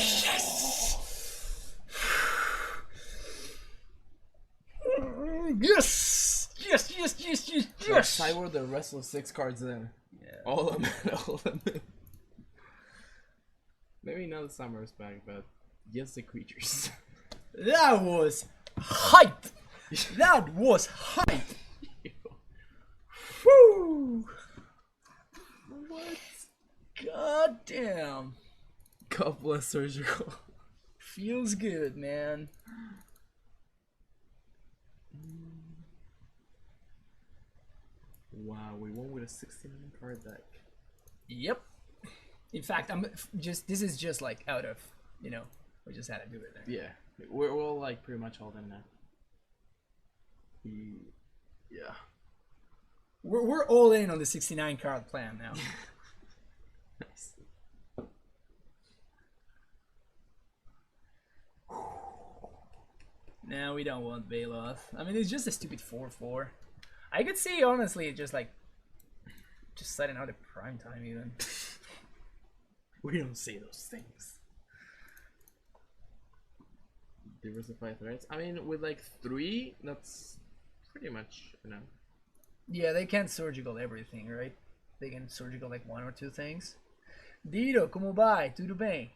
Yes! Yes! Yes! Yes! Yes! Yes! Yes! I were the rest of 6 cards in. Yeah. All of them. All of them. Maybe not the summer's back, but yes, the creatures. That was hype. That was hype. Woo! What? God damn. God bless surgical. Feels good, man. Wow, we won with a 69 card deck. Yep. In fact, this is just like out of, we just had to do it there. Yeah, we're all like pretty much all in now. Yeah. We're all in on the 69 card plan now. Nice. No, we don't want Bailoff. I mean, it's just a stupid 4/4. I could see, honestly, just setting out a prime time even. We don't say those things. Diversify threats. I mean, with like 3, that's pretty much, Yeah, they can't surgical everything, right? They can surgical like 1 or 2 things. Dito, como vai? Tudo bem?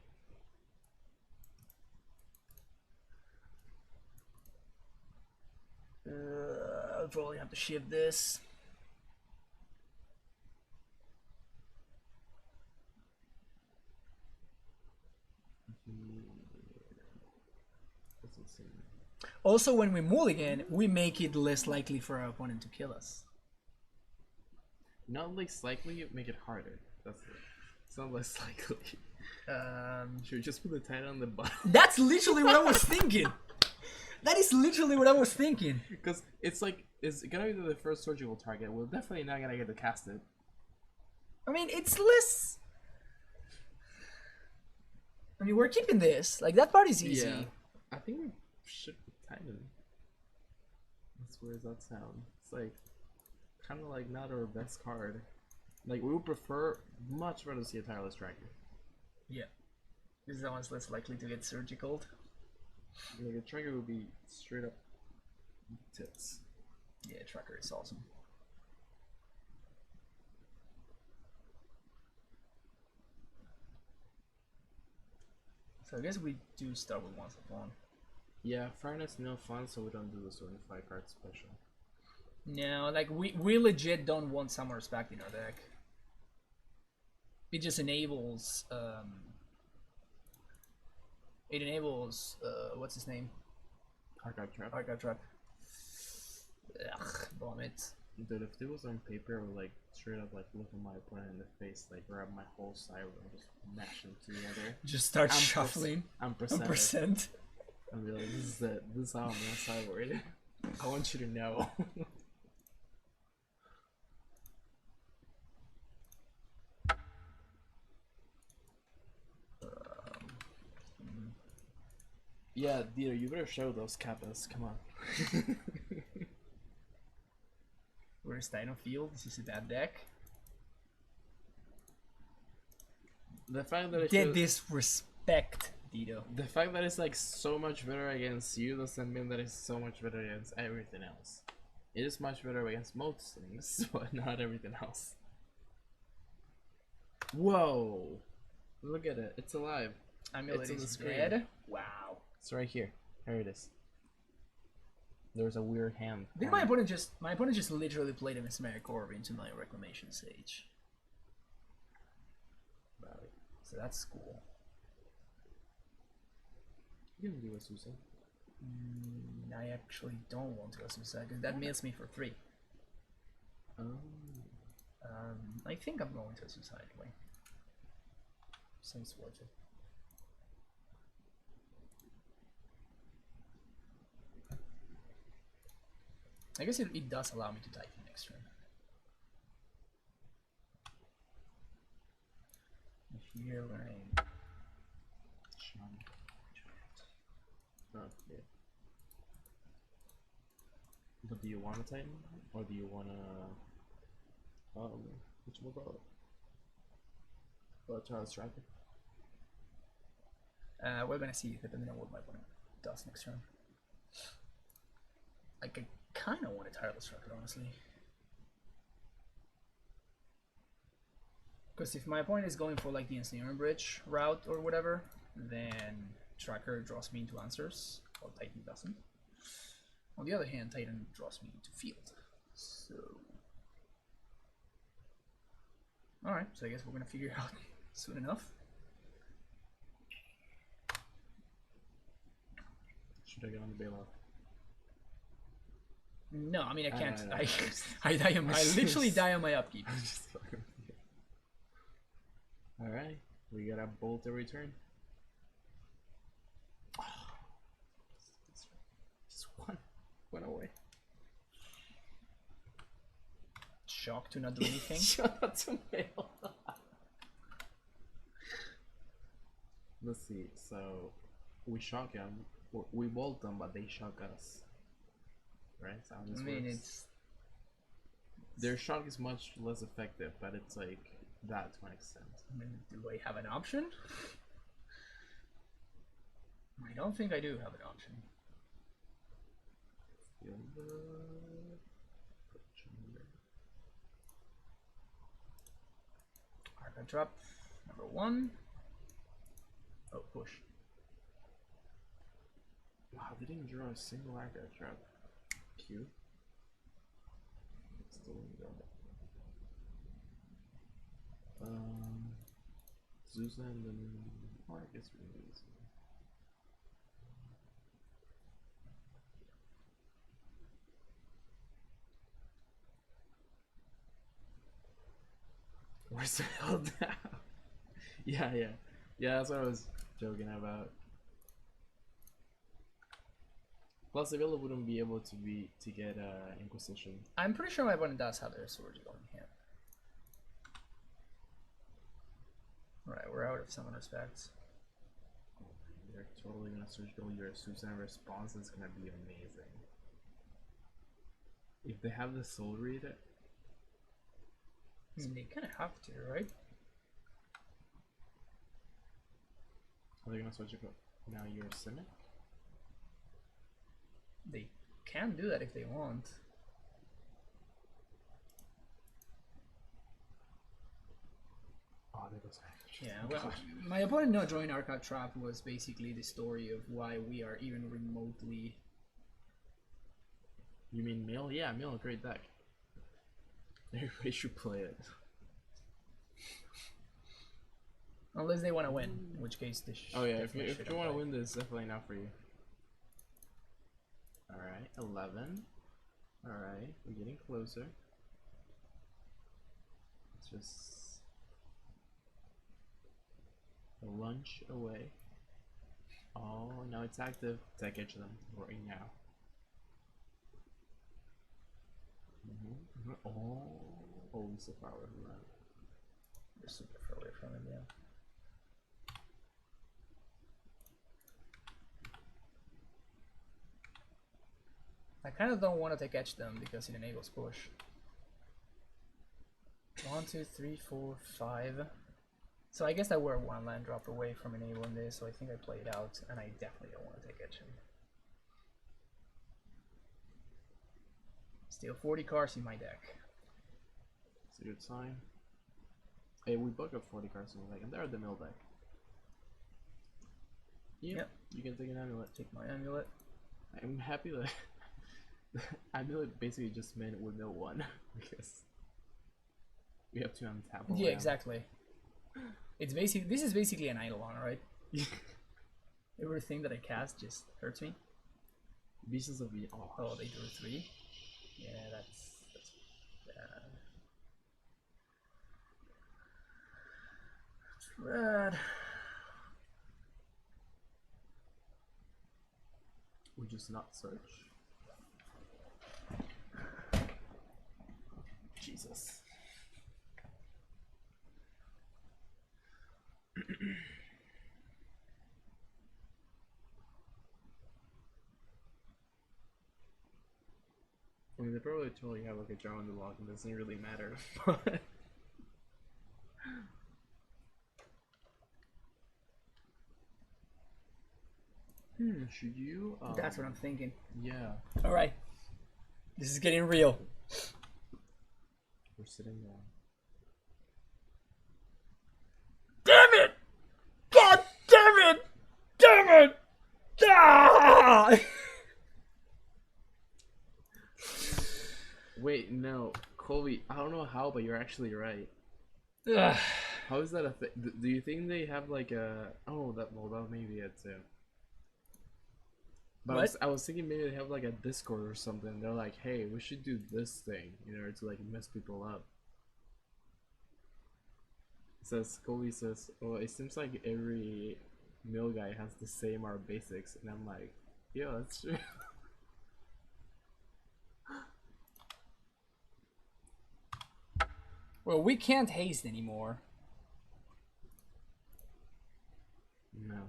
I'll probably have to shift this. Also, when we mulligan, we make it less likely for our opponent to kill us. Not less likely, make it harder. That's it. It's not less likely. Should we just put the title on the bottom? That's literally what I was thinking. That is literally what I was thinking. Because it's like, it's gonna be the first surgical target. We're definitely not gonna get to cast it. I mean, it's less. I mean, we're keeping this. Like, that part is easy. Yeah. I think we should put Titan. That's weird as that sound. It's like, kind of like not our best card. Like, we would prefer, much rather see a Tireless Tracker. Yeah. This is the one's less likely to get surgical. Like, a Tracker would be straight up tits. Yeah, Tracker is awesome. So I guess we do start with Once Upon. Yeah, Fairness, no fun, so we don't do the 75 card special. No, like we legit don't want Summer's back in our deck. It just enables what's his name? Archive Trap. Archive Trap. Ugh, vomit. Dude, if it was on paper, I would like straight up like look at my opponent in the face, like grab my whole side and just mash them together. Just start shuffling. I'm percent. And be like, this is it. This is how I'm gonna sideboard. I want you to know. Yeah, Dieter, you better show those kappas. Come on. Where's Dino Field? This is a bad deck. The fact that Disrespect, Dito. the fact that it's like so much better against you doesn't mean that it's so much better against everything else. It is much better against most things, but not everything else. Whoa! Look at it. It's alive. Amulet It's on the is screen. dead. Wow. It's right here. Here it is. There's a weird hand. I think my opponent just literally played a Mesmeric Orb into my Reclamation Sage. Valley. So that's cool. You can do a Susan. I actually don't want to go suicide because that mills me for 3. I think I'm going to suicide anyway. Seems worth it. I guess it does allow me to type in next turn. Here we're in. Oh, yeah. But do you want to Titan? Or do you want to, whatchamacallit? Child Striker? We're gonna see depending on what my opponent does next turn. Like, I kind of want a Tireless Striker, honestly. Because if my opponent is going for like the Enslavement Bridge route or whatever, then Tracker draws me into answers, while Titan doesn't. On the other hand, Titan draws me into field. So, alright, so I guess we're gonna figure it out soon enough. Should I get on the bailout? No, I mean I can't. know. I die on I literally die on my upkeep. Alright, we got a bolt every turn. Just one away. Shock to not do anything. Shut up to mail. Let's see, so we shock them, we bolt them, but they shock us. Right? So how this works. It's their shock is much less effective, but it's like that to an extent. Do I have an option? I don't think I do have an option. Archive Trap, number 1. Oh, push. Wow, they didn't draw a single Archive Trap. Q. Still in go. Zuza and then, or I guess we can do this. Where's the hell down? Yeah, that's what I was joking about. Plus, the Villa wouldn't be able to get Inquisition. I'm pretty sure my opponent does have their sword going in hand. Alright, we're out of some respects. They're totally gonna search build your Susan response is gonna be amazing. If they have the Soul Read, I mean, they kind of have to, right? are they gonna switch it up? Now you're a Simic? They can do that if they want. Oh, that was Yeah, well, my opponent not drawing Archive Trap was basically the story of why we are even remotely... You mean Mill? Yeah, Mill, great deck. Everybody should play it. Unless they want to win, in which case this oh yeah, if you want to win this, definitely not for you. Alright, 11. Alright, we're getting closer. It's just a lunch away. Oh, now it's active. Tech edge them. We're in now. Oh, he's so far away from that. We're super far away from him, yeah. I kind of don't want to take edge them because it enables push. 1, 2, 3, 4, 5. So I guess that we're 1 land drop away from enabling this, so I think I play it out, and I definitely don't want to take edge him. Still 40 cards in my deck. It's a good sign. Hey, we both got 40 cards in the deck, and they're the mill deck. Yep. You can take an amulet. Take my amulet. I'm happy that amulet basically just meant we mill 1 because we have to untap. Yeah, exactly. It's basic. This is basically an Eidolon, right? Everything that I cast just hurts me. Beasts of the Oh, they drew 3. Yeah, that's bad. That's bad. We just not search. Jesus. I mean, they probably totally have like a draw on the log, and it doesn't really matter. Should you? That's what I'm thinking. Yeah. All right, this is getting real. We're sitting down. Damn it! God damn it! Damn it! Ah! Wait, no, Colby. I don't know how, but you're actually right. Ugh. How is that a thing? Do you think they have like a? Oh, that may be it too. But I was thinking maybe they have like a Discord or something. They're like, hey, we should do this thing in order to like mess people up. Colby says, oh, it seems like every mill guy has the same art basics, and I'm like, yeah, that's true. Well, we can't haste anymore. No.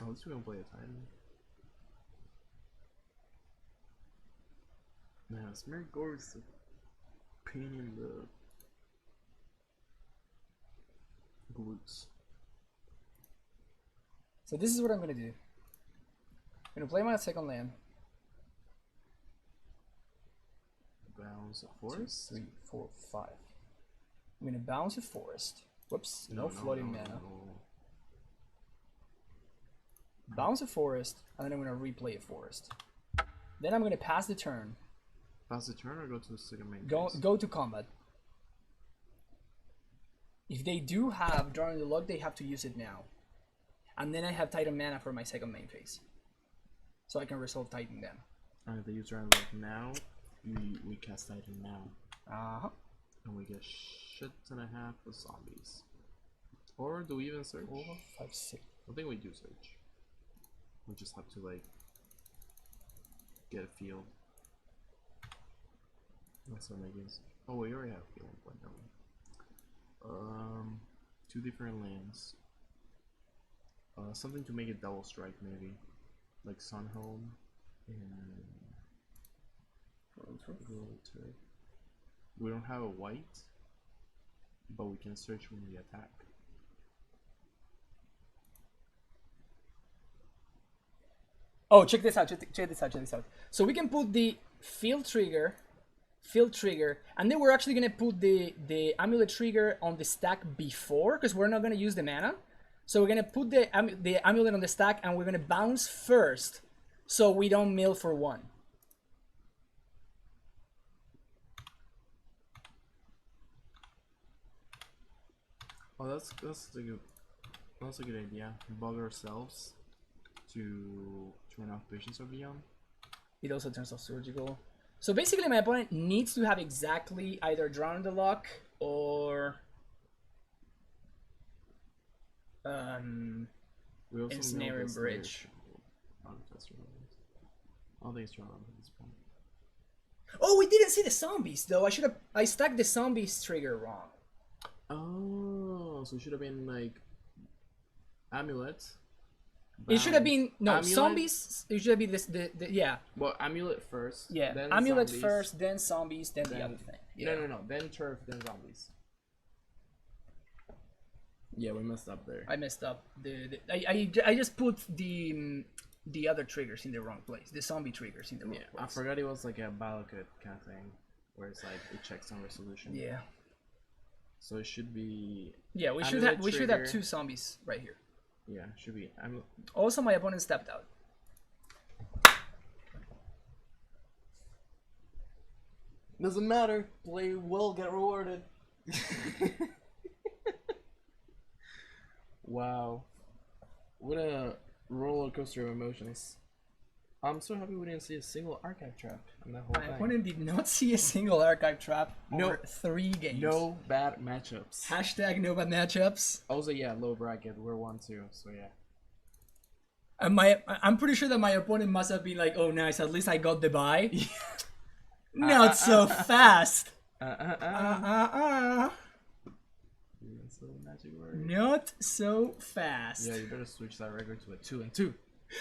Oh, let's go and play a Titan. Man, Smear Gore is a pain in the glutes. So this is what I'm gonna do. I'm gonna play my second land. Bounce a forest? 2, 3, 4, 5. I'm gonna bounce a forest. Whoops, no floating mana. No. Bounce a forest, and then I'm gonna replay a forest. Then I'm gonna pass the turn. Pass the turn or go to the second main phase? Go to combat. If they do have drawing the luck, they have to use it now. And then I have Titan mana for my second main phase. So I can resolve Titan then. And if they use round like now, we cast Titan now. Uh-huh. And we get shit and a half of zombies. Or do we even search? 4, 5, 6. I think we do search. We just have to like get a feel. That's what I guess. Oh, we already have a feel point, don't we? 2 different lands. Something to make it double strike maybe. Like Sunhome and Turf. We don't have a white, but we can search when we attack. Oh, check this out, check this out. So we can put the field trigger, and then we're actually gonna put the amulet trigger on the stack before, because we're not gonna use the mana. So we're gonna put the amulet on the stack, and we're gonna bounce first, so we don't mill for 1. Oh, that's a good idea. Bug ourselves to turn off Patience of Beyond. It also turns off Surgical. So basically, my opponent needs to have exactly either Drown the Luck or Ensnaring Bridge. I don't think it's drawn at this point. Oh, we didn't see the zombies though. I stacked the zombies trigger wrong. Oh, so it should have been like amulet. It should have been amulet? Zombies. It should have been yeah. Well, amulet first. Yeah, then amulet zombies. first, then zombies, then the other thing. Yeah. No. Then turf, then zombies. Yeah, we messed up there. I messed up. I just put the other triggers in the wrong place. The zombie triggers in the wrong place. I forgot it was like a Balakut kind of thing, where it's like it checks on resolution. Yeah. So it should be. Yeah, we should have 2 zombies right here. Yeah, should be. Also, my opponent stepped out. Doesn't matter. Play well, get rewarded. Wow. What a roller coaster of emotions. I'm so happy we didn't see a single archive trap in that whole My thing. opponent did not see a single archive trap over 3 games. No bad matchups. Hashtag no bad matchups. Also, yeah, low bracket. We're 1-2, so yeah. And I'm pretty sure that my opponent must have been like, oh nice, at least I got the bye. Not so fast. So magic word. Not so fast. Yeah, you better switch that record to a 2-2.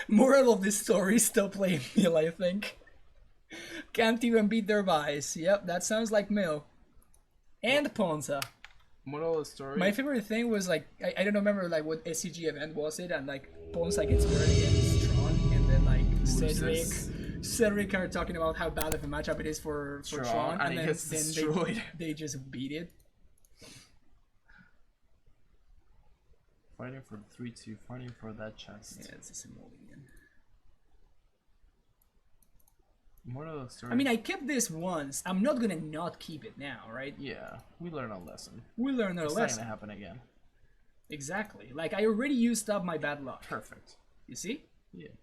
Moral of this story, still playing Mill, I think. Can't even beat their buys. Yep, that sounds like Mill. And Ponza. Moral of the story. My favorite thing was like, I don't remember like what SCG event was it, and like Ponza gets paired against Tron, and then like Cedric are talking about how bad of a matchup it is for Tron, and then they just beat it. Fighting for 3-2, fighting for that chest. Yeah, it's a simoleon. Moral of the story. I mean, I kept this once. I'm not gonna not keep it now, right? Yeah, we learned a lesson. We learned a lesson. It's not gonna happen again. Exactly. Like, I already used up my bad luck. Perfect. You see? Yeah.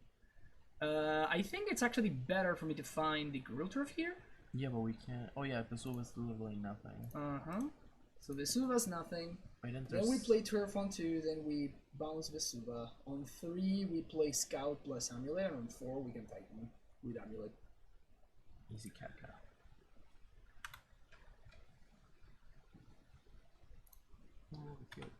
I think it's actually better for me to find the Grill Turf here. Yeah, but we can't. Oh yeah, Vesuva's literally nothing. Uh-huh. So Vesuva's nothing. Right, Then we play Turf on 2, then we bounce Vesuva. On 3, we play Scout plus Amulet, and on 4, we can Titan with Amulet. Easy cat cow. Oh, good.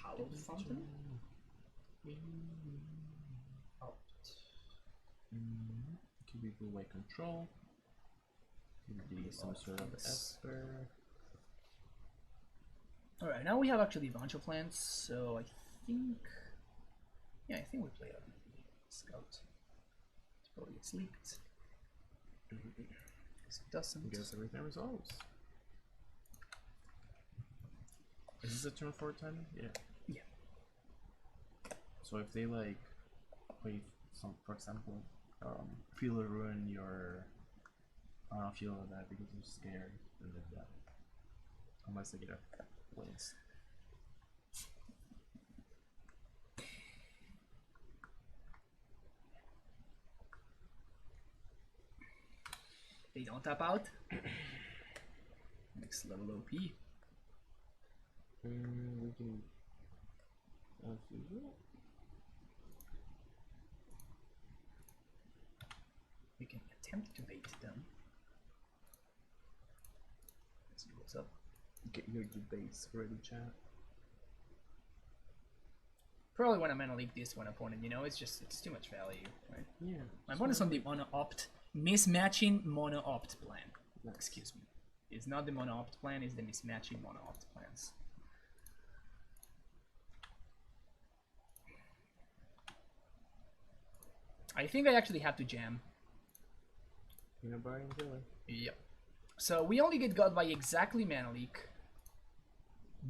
Hallowed Fountain? Out. Could be blue white control. Could be some sort of Esper. Alright, now we have actually a bunch of plans, so I think... Yeah, I think we play a Scout. It probably gets leaked. Because it doesn't. I guess everything resolves. Is this a turn 4 timing? Yeah. Yeah. So if they like play some, for example, feel or ruin your feel of that because they're scared, then they're dead. Unless they get a wins. They don't tap out. Next level OP. We can. We can attempt to bait them. Let's see what's up. Get your base ready, chat. Probably want to mana leak this one opponent, you know, it's too much value, right? Yeah. My opponent's on the mono opt, mismatching mono opt plan. Nice. Excuse me. It's not the mono opt plan, it's the mismatching mono opt plans. I think I actually have to jam. Peanut butter and jelly. Yep. So we only get got by exactly mana leak.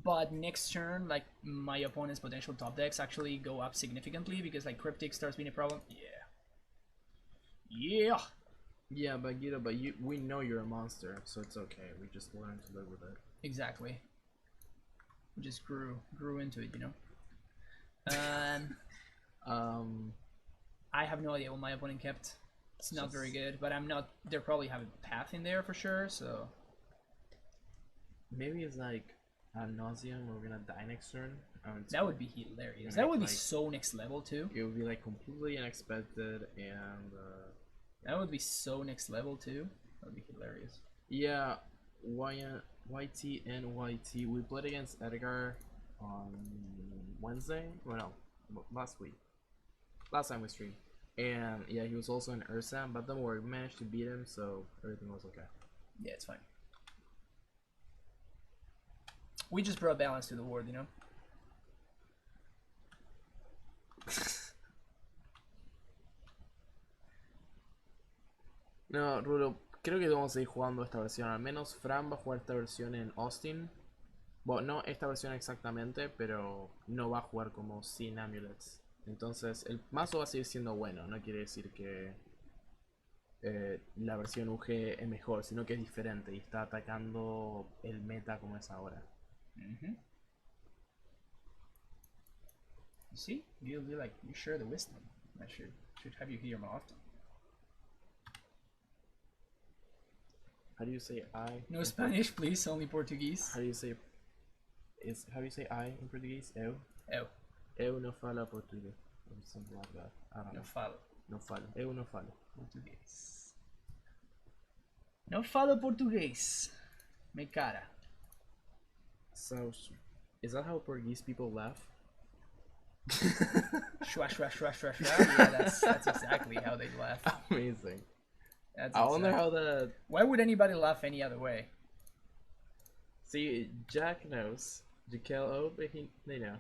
But next turn, like, my opponent's potential top decks actually go up significantly because, like, Cryptic starts being a problem. Yeah. Yeah! Yeah, but Guido, we know you're a monster, so it's okay. We just learn to live with it. Exactly. We just grew into it, you know? I have no idea what my opponent kept. It's not very good, but I'm not... They probably have a path in there for sure, so... Maybe it's like... ad nauseum, we're gonna die next turn. That would be hilarious. That would be like, so next level too. It would be like completely unexpected and that would be so next level too. That would be hilarious. Yeah, YT and YT. We played against Edgar on Wednesday. Well, no, last week. Last time we streamed. And yeah, he was also in Ursa, but don't worry, we managed to beat him, so everything was okay. Yeah, it's fine. We just brought balance to the board, you know? No, Rulo, creo que vamos a seguir jugando esta versión. Al menos Fran va a jugar esta versión en Austin. Bueno, no esta versión exactamente, pero no va a jugar como sin amulets. Entonces, el mazo va a seguir siendo bueno, no quiere decir que la versión UG es mejor, sino que es diferente y está atacando el meta como es ahora. You see, you share the wisdom. I should have you here more often. How do you say I? No Spanish, please. Only Portuguese. How do you say I in Portuguese? Eu. Eu. Eu não falo português. Or something like that. I don't know. No falo. Não falo. Eu não falo. Português. Não falo português. Me cara. So, is that how Portuguese people laugh? Shwa shwa shwa shwa shwa. Yeah, that's exactly how they laugh. Amazing. That's I wonder how the... Why would anybody laugh any other way? See, Jack knows. Jaquel, but they know.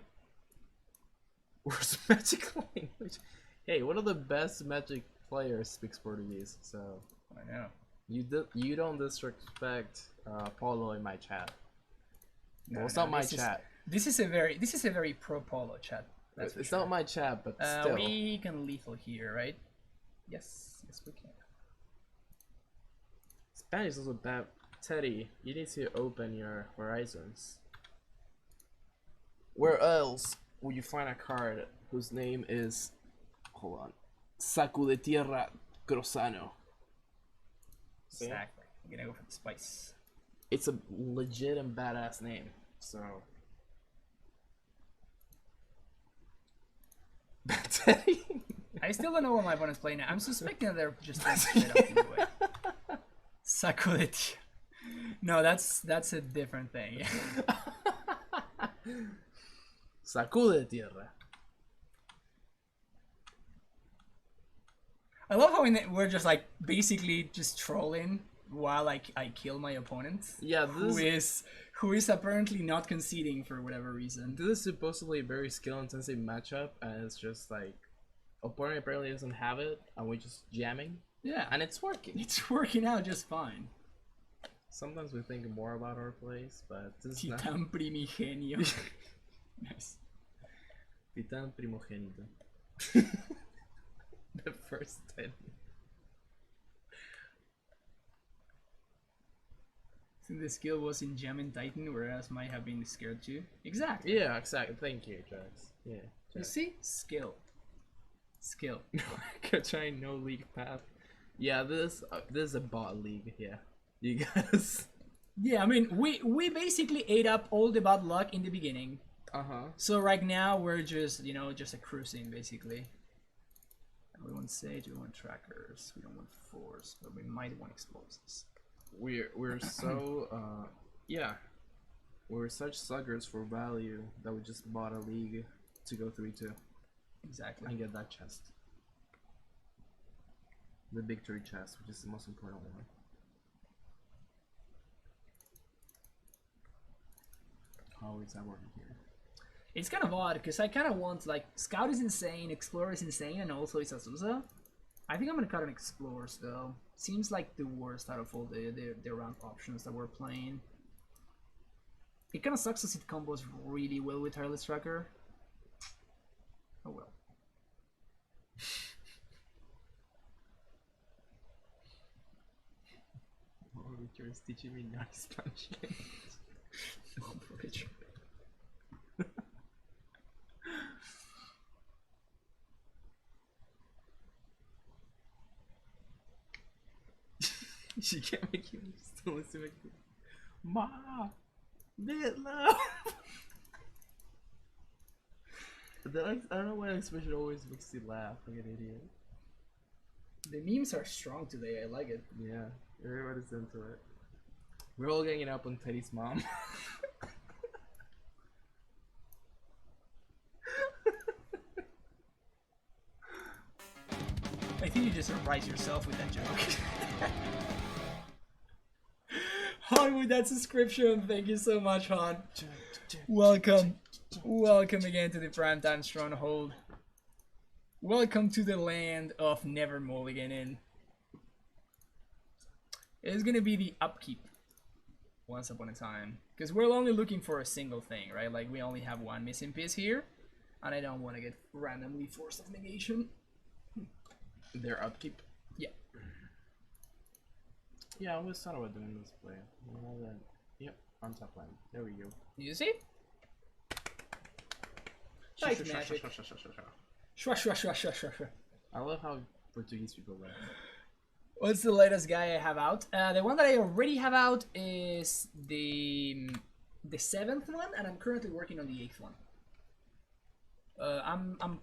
Where's Magic language? Hey, one of the best Magic players speaks Portuguese, so... I know. You don't disrespect Paulo in my chat. No, well, it's not my chat. This is a very pro Paulo chat. It's sure. Not my chat, but still. We can lethal here, right? Yes, we can. Spanish is also bad. Teddy, you need to open your horizons. Where else would you find a card whose name is, hold on, Saco de Tierra Grosano? Exactly. I'm gonna go for the spice. It's a legit and badass name, so. Teddy. I still don't know what my opponent's playing now. I'm suspecting that they're just going straight up anyway. Saco de Tierra. No, that's a different thing. Saco de Tierra. I love how we're just like basically just trolling while I kill my opponent. Yeah, who is apparently not conceding for whatever reason. This is supposedly a very skill-intensive matchup, and it's just like opponent apparently doesn't have it, and we're just jamming. Yeah, and it's working. It's working out just fine. Sometimes we think more about our plays, but this is not. Titán primigenio. Nice. Titán primogénito. The first 10. So the skill was in Gem and Titan, whereas might have been scared too. Exactly. Yeah, exactly. Thank you, Jax. Yeah. Jax. You see? Skill. Trying no league path. Yeah, this is a bot league. Yeah, you guys. Yeah, I mean, we basically ate up all the bad luck in the beginning. So right now we're just just a cruising basically. We want Sage, we want trackers, we don't want force, but we might want explosives. We're so yeah, we're such suckers for value that we just bought a league to go 3-2. Exactly. And get that chest, the victory chest, which is the most important one. How is that working here? It's kind of odd because I kind of want like Scout is insane, Explorer is insane, and also it's Azusa. I think I'm gonna cut on Explorers though. Seems like the worst out of all the ramp options that we're playing. It kind of sucks as it combos really well with Tireless Tracker. Oh well. Oh, Richard is teaching me nice Spanish language. Oh, Richard. She can't make you still listen to me. Ma, bit love. I don't know why expression always makes you laugh like an idiot. The memes are strong today. I like it. Yeah, everybody's into it. We're all ganging up on Teddy's mom. I think you just surprised yourself with that joke. Han with that subscription. Thank you so much, Han. Welcome. Welcome again to the Primetime Stronghold. Welcome to the land of never mulliganing. It's gonna be the upkeep once upon a time. Because we're only looking for a single thing, right? Like we only have one missing piece here. And I don't want to get randomly Force of Negation. Their upkeep. Yeah. Yeah, I always thought about doing this play. Yep, on top line. There we go. You see? Nice magic. Shwa, shwa, shwa, shwa, shwa, shwa. I love how Portuguese people laugh. What's the latest guy I have out? The one that I already have out is the 7th one, and I'm currently working on the 8th one. I'm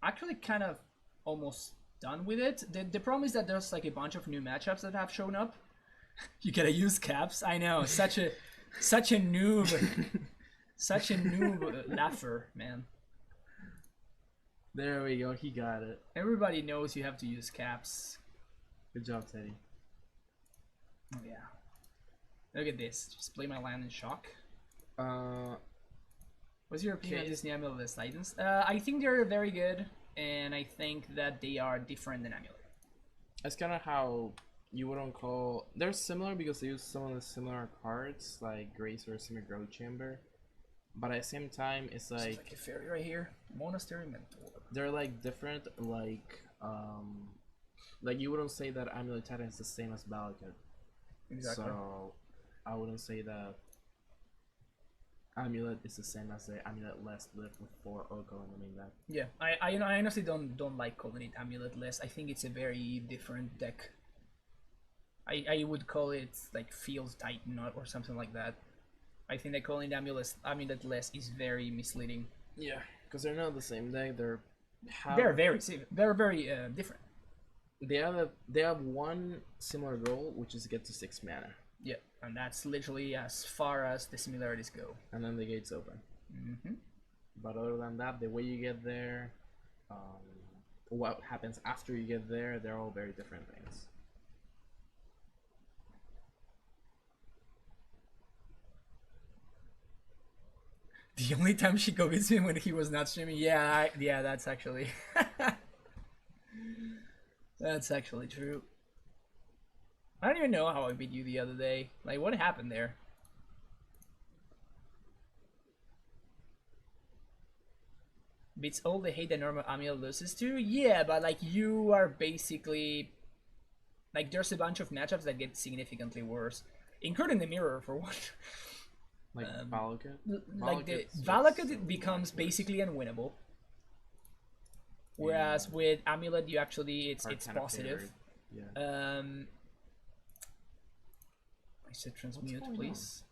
actually kind of almost done with it. The problem is that there's like a bunch of new matchups that have shown up. You gotta use caps. I know, such a noob, such a noob laugher, man. There we go. He got it. Everybody knows you have to use caps. Good job, Teddy. Oh yeah. Look at this. Just play my land in shock. What's your opinion on Disney Amulet Titans? I think they're very good, and I think that they are different than Amulet. That's kind of how you wouldn't call. They're similar because they use some of the similar cards, like Grace or Semi-Growth Chamber. But at the same time, it's like a fairy right here. Monastery Mentor. They're like different, like you wouldn't say that Amulet Titan is the same as Balakut. Exactly. So I wouldn't say that Amulet is the same as the Amulet Less live with 4 Oko and I mean that. Yeah, I honestly don't like calling it Amulet Less. I think it's a very different deck. I would call it like Field Titan or something like that. I think that calling it Amulet Less is very misleading. Yeah, because they're not the same deck. They're very different. They have one similar goal, which is to get to 6 mana. Yeah, and that's literally as far as the similarities go. And then the gates open. Mm-hmm. But other than that, the way you get there, what happens after you get there, they're all very different things. The only time she convinced me when he was not streaming, yeah, that's actually that's actually true. I don't even know how I beat you the other day. Like, what happened there? Beats all the hate that normal Amiel loses to? Yeah, but like you are basically like there's a bunch of matchups that get significantly worse, including the mirror for one. Like Balakut? Like the Balakut becomes basically unwinnable. Whereas with Amulet you actually it's positive. Yeah. I said transmute, please.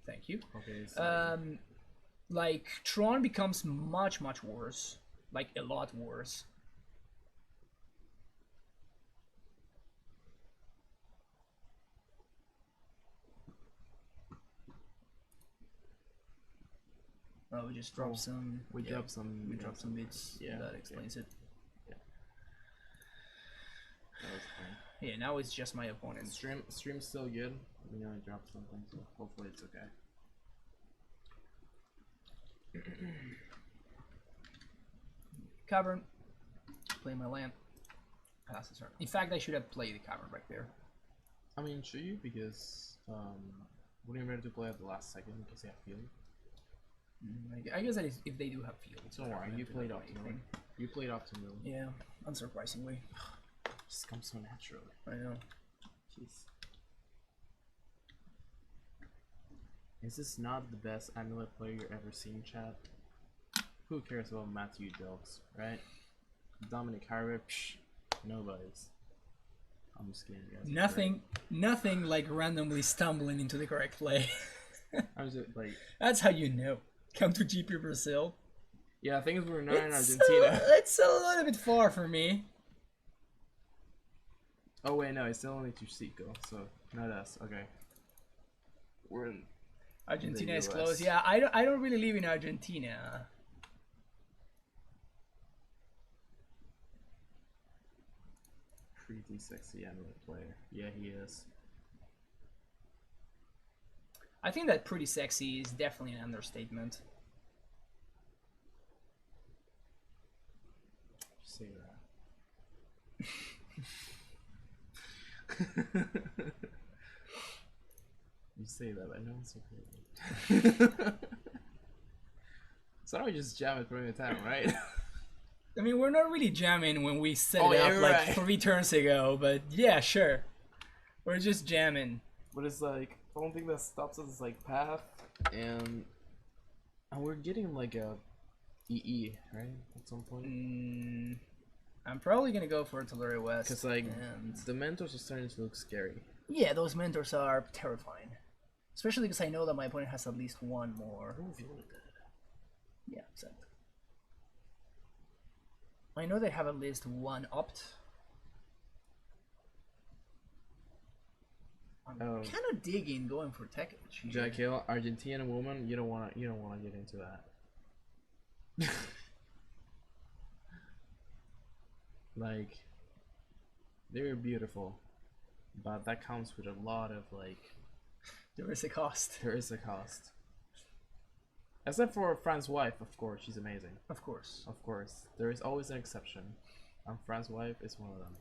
Thank you. Okay. So like Tron becomes much worse, like a lot worse. Oh, we just dropped some. We dropped some. We dropped some bits. Yeah, that explains it. Yeah. That was fine. Yeah, now it's just my opponent. Stream's still good. We only dropped something, so hopefully it's okay. Cavern. Play my land. Pass the turn. In fact, I should have played the cavern right there. I mean, should you? Because wouldn't you ready to play at the last second because they have field? I guess that is if they do have field. Don't worry, you played optimally. You played optimally. Yeah, unsurprisingly. Just comes so naturally. I know. Jeez. Is this not the best Amulet player you've ever seen, chat? Who cares about Matthew Dogs, right? Dominic Harvey, nobody's. I'm just kidding, guys. Nothing like randomly stumbling into the correct play. I was like. That's how you know. Come to GP Brazil. Yeah, things were not in Argentina. It's a little bit far for me. Oh wait, no, it's still only to Chico, so not us. Okay. We're in Argentina is close. Yeah, I don't really live in Argentina. Pretty sexy Amulet player. Yeah, he is. I think that pretty sexy is definitely an understatement. Say that. You say that, I know it's okay. So now we just jam it during the time, right? I mean, we're not really jamming when we set Oh, it yeah, up you're like right. 3 turns ago, but yeah, sure. We're just jamming. But it's like the only thing that stops us is like path, and we're getting like a EE, right? At some point. I'm probably gonna go for Tulare West. Because like and... the mentors are starting to look scary. yeah, those mentors are terrifying. Especially because I know that my opponent has at least one more. Ooh, you look good. Yeah, exactly. I know they have at least one opt. I'm kind of digging going for tech edge. Jack Hill, Argentinian woman. You don't wanna get into that. Like, they're beautiful, but that comes with a lot of like. There is a cost. There is a cost. Except for Fran's wife, of course, she's amazing. Of course. Of course, there is always an exception, and Fran's wife is one of them.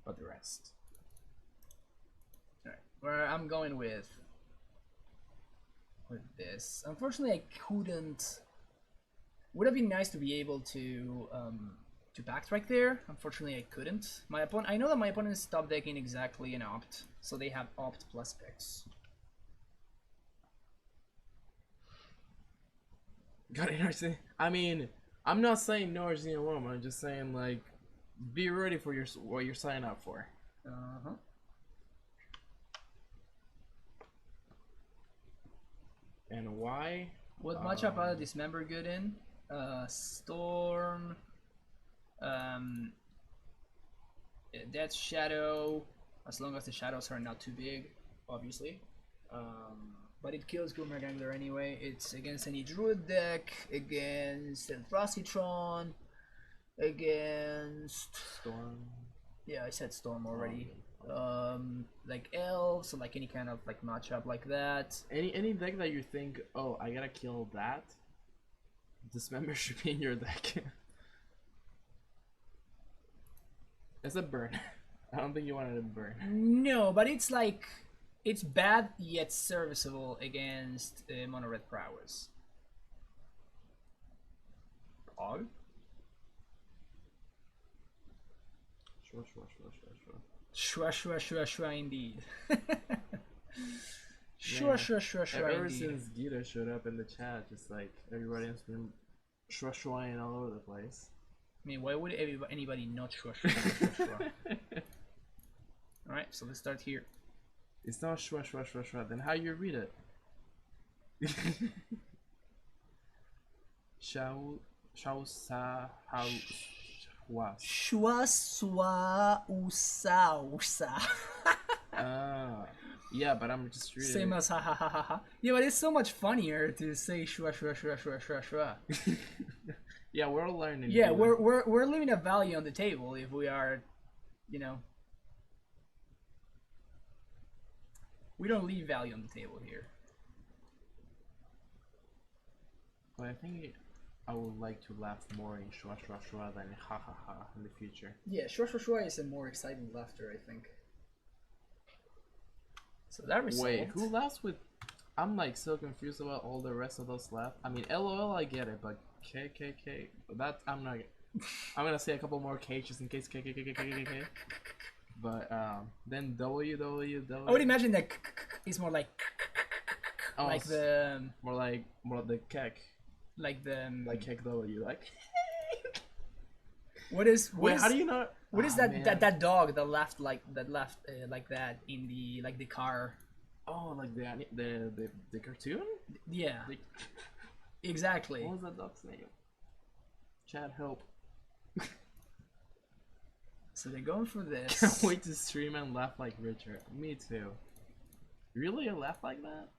But the rest. Alright, where I'm going with this. Unfortunately, I couldn't. Would have been nice to be able to backtrack there. Unfortunately, I couldn't. My opponent. I know that my opponent is top decking exactly an opt, so they have opt plus picks. Got it. I mean, I'm not saying no Argentinian woman. I'm just saying like, be ready for what you're signing up for. And why? What matchup are Dismember good in? Storm. Death Shadow, as long as the shadows are not too big, obviously. But it kills Groomer Gangler anyway. It's against any Druid deck, against Eldrasitron, against Storm. Yeah, I said Storm already. Like elves, or like any kind of like matchup like that. Any deck that you think, oh, I gotta kill that. Dismember should be in your deck. It's a burn. I don't think you wanted to burn. No, but it's like it's bad yet serviceable against Mono Red Prowess. Pog? Sure. Shua indeed. Sure Ever indeed. since Gita showed up in the chat, just like everybody has been shuaing all over the place. I mean, why would anybody not shua? Alright, so let's start here. It's not shua. Then how you read it? Shua. Shua swa usa. Yeah, but I'm just reading. Same as ha ha ha ha ha. Yeah, but it's so much funnier to say shua. Yeah, we're all learning. Yeah, we're leaving a value on the table if we are, you know. We don't leave value on the table here. But I think I would like to laugh more in shua than ha ha ha in the future. Yeah, shua is a more exciting laughter, I think. So that result. Wait, who laughs with? I'm like so confused about all the rest of those laugh. I mean, LOL, I get it, but KKK. That I'm not. I'm gonna say a couple more K just in case KKK. But then W. I would imagine that is more like like the more like the kek. Like the like kek W like. What is how do you know? What is that dog that laughed like that in the like the car? Oh, like the cartoon? Yeah. Exactly. What was that dog's name? Chad, help. So they're going for this. Can't wait to stream and laugh like Richard. Me too. Really, you laugh like that?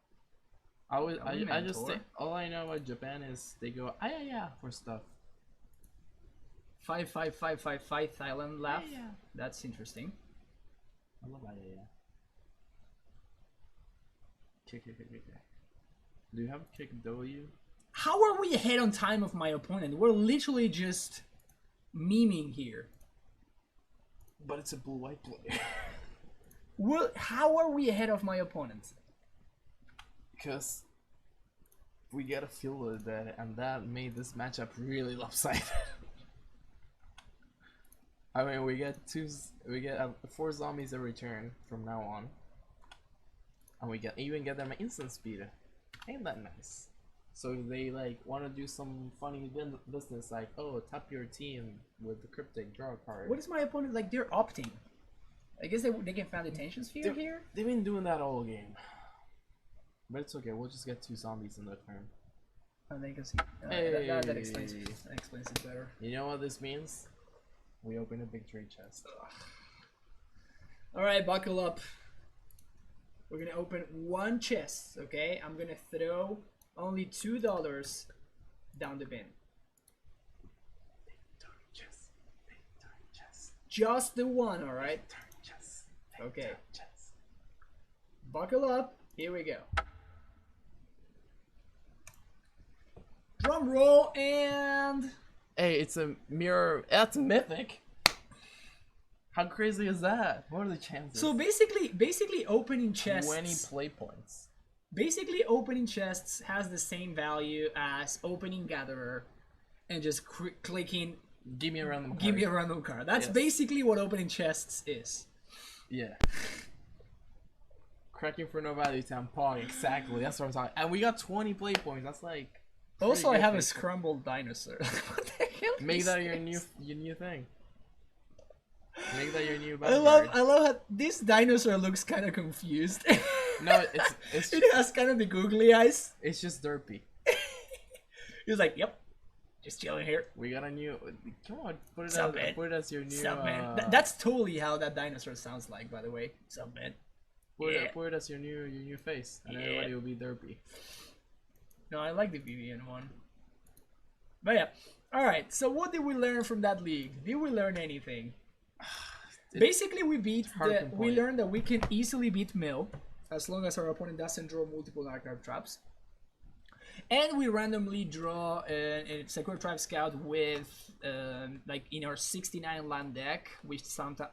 I just think all I know about Japan is they go yeah for stuff. 55555 Thailand laugh. Yeah. That's interesting. I love yeah. Kick. Do you have kick W? How are we ahead on time of my opponent? We're literally just memeing here. But it's a blue-white play. How are we ahead of my opponent? Because we got a feel of that, and that made this matchup really lopsided. I mean, we get 4 zombies every turn from now on, and we even get them instant speed. Ain't that nice? So if they like want to do some funny business, like tap your team with the cryptic, draw a card. What is my opponent like? They're opting. I guess they can find the tension sphere here. They've been doing that all game, but it's okay. We'll just get 2 zombies in the turn. And they can see. Hey. That explains it better. You know what this means? We open a victory chest. All right, buckle up. We're gonna open 1 chest. Okay, I'm gonna throw only $2 down the bin. Just the one, all right? Okay. Buckle up. Here we go. Drum roll and. Hey, it's a mirror. That's mythic. How crazy is that? What are the chances? So basically, opening chests. 20 play points. Basically, opening chests has the same value as opening gatherer, and just clicking. Give me a random card. Give me a random card. That's basically what opening chests is. Yeah. Cracking for no value tampon. Exactly. That's what I'm talking. And we got 20 play points. That's like. Also, I have a scrambled dinosaur. What the hell? Make that your new thing. Make that your new. I love how this dinosaur looks kind of confused. No, it's it has kind of the googly eyes. It's just derpy. He's like, yep, just chilling here. We got a new. Come on, put it as your new. Sup, man. That's totally how that dinosaur sounds like, by the way. Sup, man. Put it as your new face, and everybody will be derpy. No, I like the Vivian one. But yeah. Alright, so what did we learn from that league? Did we learn anything? Basically, we learned that we can easily beat Mill, as long as our opponent doesn't draw multiple archive traps. And we randomly draw a Sakura Tribe Scout with, like in our 69 land deck, we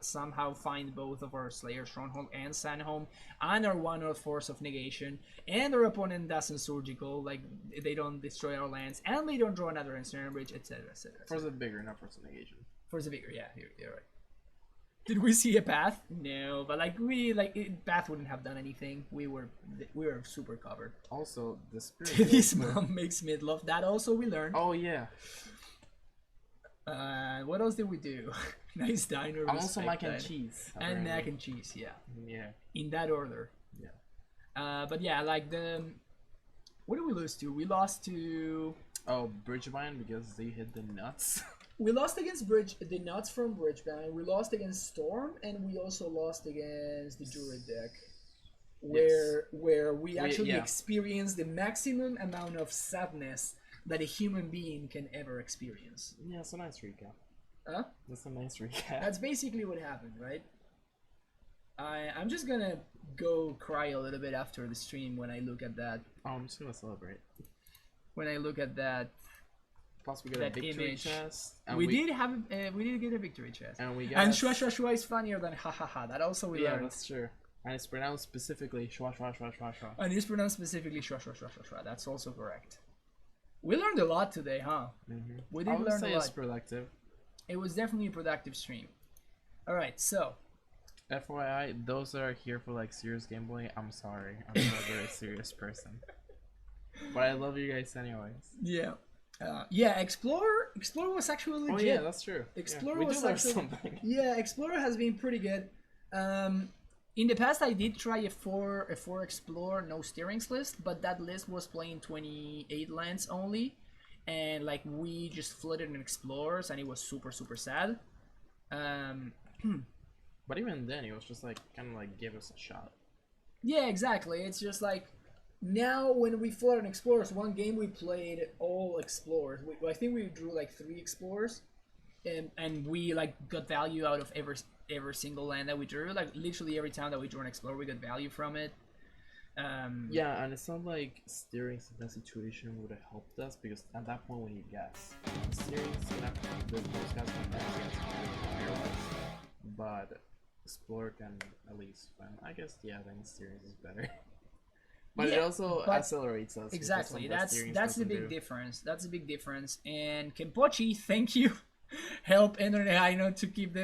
somehow find both of our Slayer Stronghold and Sandhome, and our 1/0 Force of Negation, and our opponent doesn't Surgical, like they don't destroy our lands, and they don't draw another Ensnaring Bridge, etc. etc. Force of Vigor, not Force of Negation. Force of Vigor, yeah, you're right. Did we see a path? No, but path wouldn't have done anything. We were super covered. Also, the spirit. This mom makes mid-love. That also we learned. Oh yeah. What else did we do? Nice diner. And also mac and cheese. And mac and cheese, yeah. Yeah. In that order. Yeah. But yeah, like what did we lose to? We lost to. Oh, CrabVine because they hit the nuts. We lost against the nuts from CrabVine. We lost against Storm, and we also lost against the Druid deck, where we actually experienced the maximum amount of sadness that a human being can ever experience. Yeah, it's a nice recap. Huh? That's a nice recap. That's basically what happened, right? I'm just gonna go cry a little bit after the stream when I look at that. Oh, I'm just gonna celebrate. When I look at that. Plus we got a victory chest. And we did get a victory chest. And we got. And shua shua shua is funnier than ha ha ha. That also we learned. Yeah, that's true. And it's pronounced specifically shua shua shua shua shua. And it's pronounced specifically shua shua shua shua shua. That's also correct. We learned a lot today, huh? Mm-hmm. We did learn a lot. It's productive. It was definitely a productive stream. All right, so. FYI, those that are here for like serious gameplay, I'm sorry. I'm not a very serious person. But I love you guys anyways. Yeah. Yeah, Explorer was actually legit. Oh yeah, that's true. Explorer was actually something. Yeah, Explorer has been pretty good. In the past, I did try a four Explorer no steerings list, but that list was playing 28 lands only, and like we just flooded in Explorers, and it was super sad. But even then, it was just like kind of like give us a shot. Yeah, exactly. It's just like. Now, when we fought on Explorers, one game we played all Explorers. I think we drew like 3 Explorers, and we like got value out of every single land that we drew. Like literally every time that we drew an Explorer, we got value from it. Yeah, and it's not like steering in that situation would have helped us because at that point we need gas. Steering those guys can gas, but Explorer can at least. I guess I think steering is better. But it Yeah, also but accelerates us. exactly. That's That's the big do. difference. That's the big difference. And Kenpochi, thank you. Help Internet I know to keep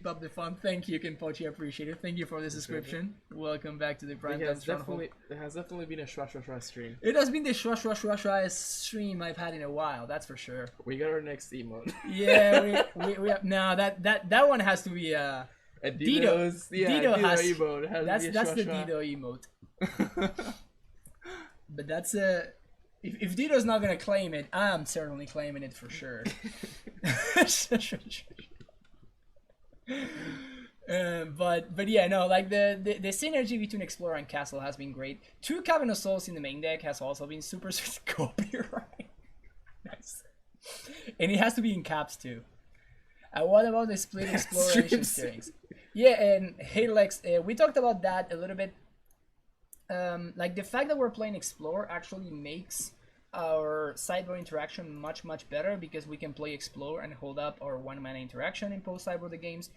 up the fun. Thank you, Kenpochi. I appreciate it. Thank you for the subscription. Welcome back to the Prime Time Stronghold. It has definitely been a shwa stream. It has been the shwa stream I've had in a while. That's for sure. We got our next emote. Yeah, we have, no, that one has to be a Dido's, Dido has emote. That's the Dido emote. But that's a if Dido's not gonna claim it, I'm certainly claiming it for sure. But yeah, no, like the synergy between Explorer and Castle has been great. 2 Cavern of Souls in the main deck has also been super copyright. Nice. And it has to be in caps too. What about the split exploration steerings? Yeah, and hey Lex, we talked about that a little bit. Like the fact that we're playing Explore actually makes our sideboard interaction much better because we can play Explore and hold up our 1-mana interaction in post sideboard games.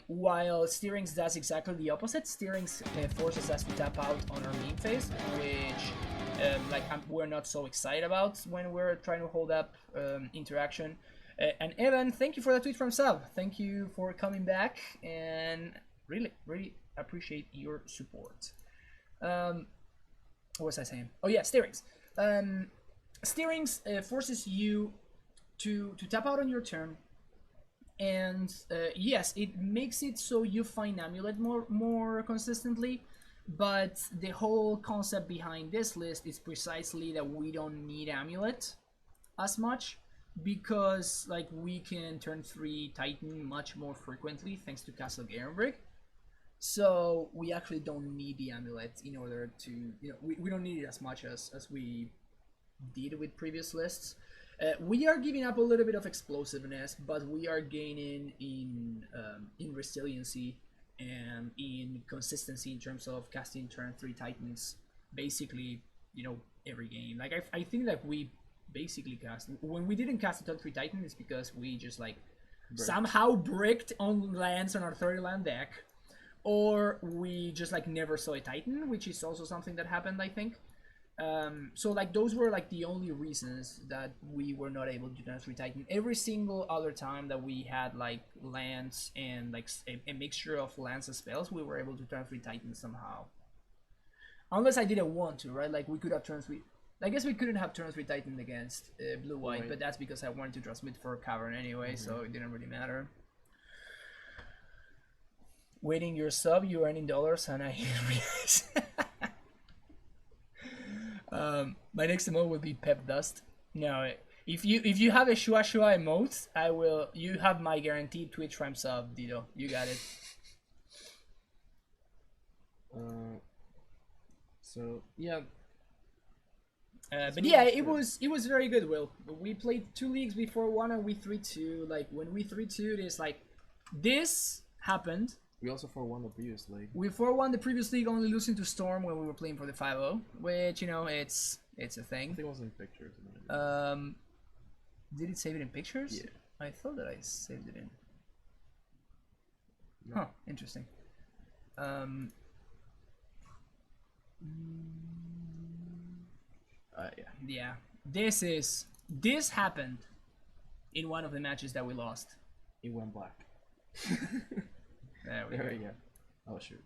While Steerings does exactly the opposite. Steerings forces us to tap out on our main phase, which we're not so excited about when we're trying to hold up interaction. And Evan, thank you for that tweet from Sub. Thank you for coming back, and really appreciate your support. What was I saying? Oh yeah, Steerings. Steerings forces you to tap out on your turn, and yes, it makes it so you find Amulet more consistently. But the whole concept behind this list is precisely that we don't need Amulet as much, because like we can turn 3 Titan much more frequently thanks to Castle Garenbrig. So we actually don't need the Amulet in order to, we don't need it as much as we did with previous lists. We are giving up a little bit of explosiveness, but we are gaining in resiliency and in consistency in terms of casting turn 3 Titans basically, every game. Like I think that we basically cast, when we didn't cast a turn 3 Titan, it's because we just somehow bricked on lands on our 30 land deck, or we just never saw a Titan, which is also something that happened, I think. So those were the only reasons that we were not able to turn 3 Titan. Every single other time that we had lands and a mixture of lands and spells, we were able to turn 3 Titan somehow. Unless I didn't want to, right? We could have turned 3. I guess we couldn't have turned 3 Titan against blue-white, but that's because I wanted to transmit for a Cavern anyway, so it didn't really matter. Waiting your sub, you earning dollars, and I realize. My next emote will be Pep Dust. No, if you have a Shua emote, I will. You have my guaranteed Twitch Prime sub, Dido. You got it. So yeah. But yeah, it was very good, Will. We played 2 leagues before one, and we 3-2. When we 3-2'd, it's this happened. We also 4-1 the previous league. We 4-1 the previous league, only losing to Storm when we were playing for the 5-0, which it's a thing. I think it was in pictures. Did it save it in pictures? Yeah. I thought that I saved it in. No. Huh, interesting. Yeah. This happened in one of the matches that we lost. It went black. There we go. Oh shoot.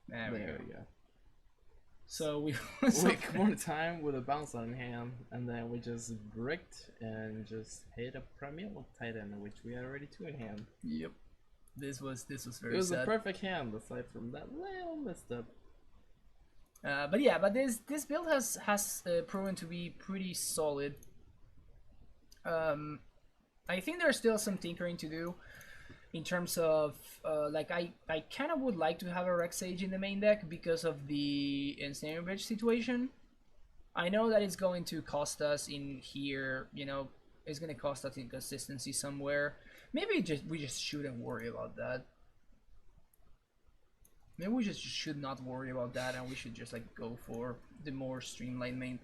There we go. go. So we one time with a bounce on hand, and then we just bricked and just hit a Primeval Titan, which we had already 2 in hand. Yep. This was very sad. It was a perfect hand, aside from that little misstep. But this build has proven to be pretty solid. I think there's still some tinkering to do in terms of I kind of would like to have a Rex Sage in the main deck because of the Ensnaring Bridge situation. I know that it's going to cost us in here, it's going to cost us in consistency somewhere. Maybe we just shouldn't worry about that. Maybe we just should not worry about that, and we should just go for the more streamlined main.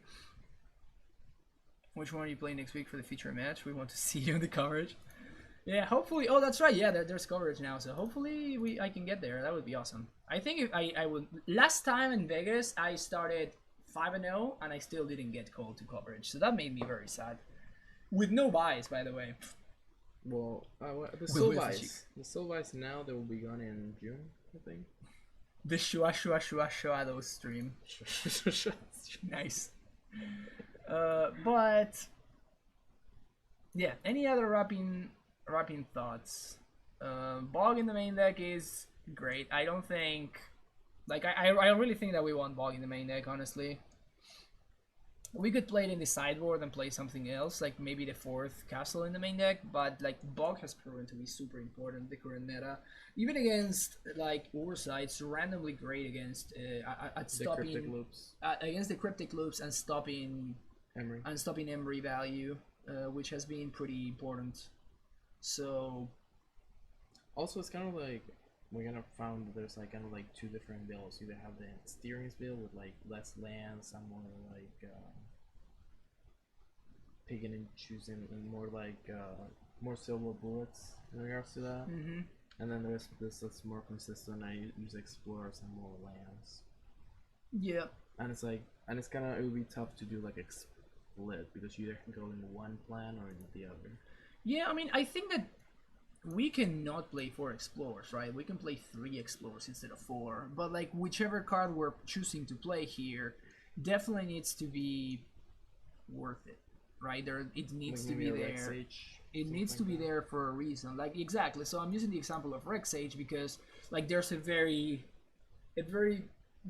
Which one are you playing next week for the feature match? We want to see you in the coverage. Yeah, hopefully. Oh, that's right. Yeah, there's coverage now, so hopefully I can get there. That would be awesome. I think if I would. Last time in Vegas, I started 5-0, and I still didn't get called to coverage, so that made me very sad. With no bias, by the way. Well, the Will Solvice now they will be gone in June, I think. The Shua Shadow stream. Nice. But yeah, any other wrapping thoughts? Bog in the main deck is great. I don't think, like, I really think that we want Bog in the main deck. Honestly, we could play it in the sideboard and play something else, like maybe the fourth castle in the main deck. But like Bog has proven to be super important in the current meta, even against like Ursa. It's randomly great against at stopping the cryptic loops. Against the cryptic loops and stopping Emery value, which has been pretty important. So also, it's kind of like we kind of found that there's like kind of like two different builds. You either have the steering build with like less land, some more like picking and choosing, and more like more silver bullets in regards to that. And then there's this that's more consistent. I use explorers and more lands. Yeah. And it's like, and it's kind of, it would be tough to do like a split because you either can go in one plan or in the other. Yeah, I mean, I think that we cannot play 4 explorers, right? We can play 3 explorers instead of 4. But like whichever card we're choosing to play here definitely needs to be worth it, right? It needs to be there. It needs to be there for a reason. Like exactly. So I'm using the example of Rex Age because like there's a very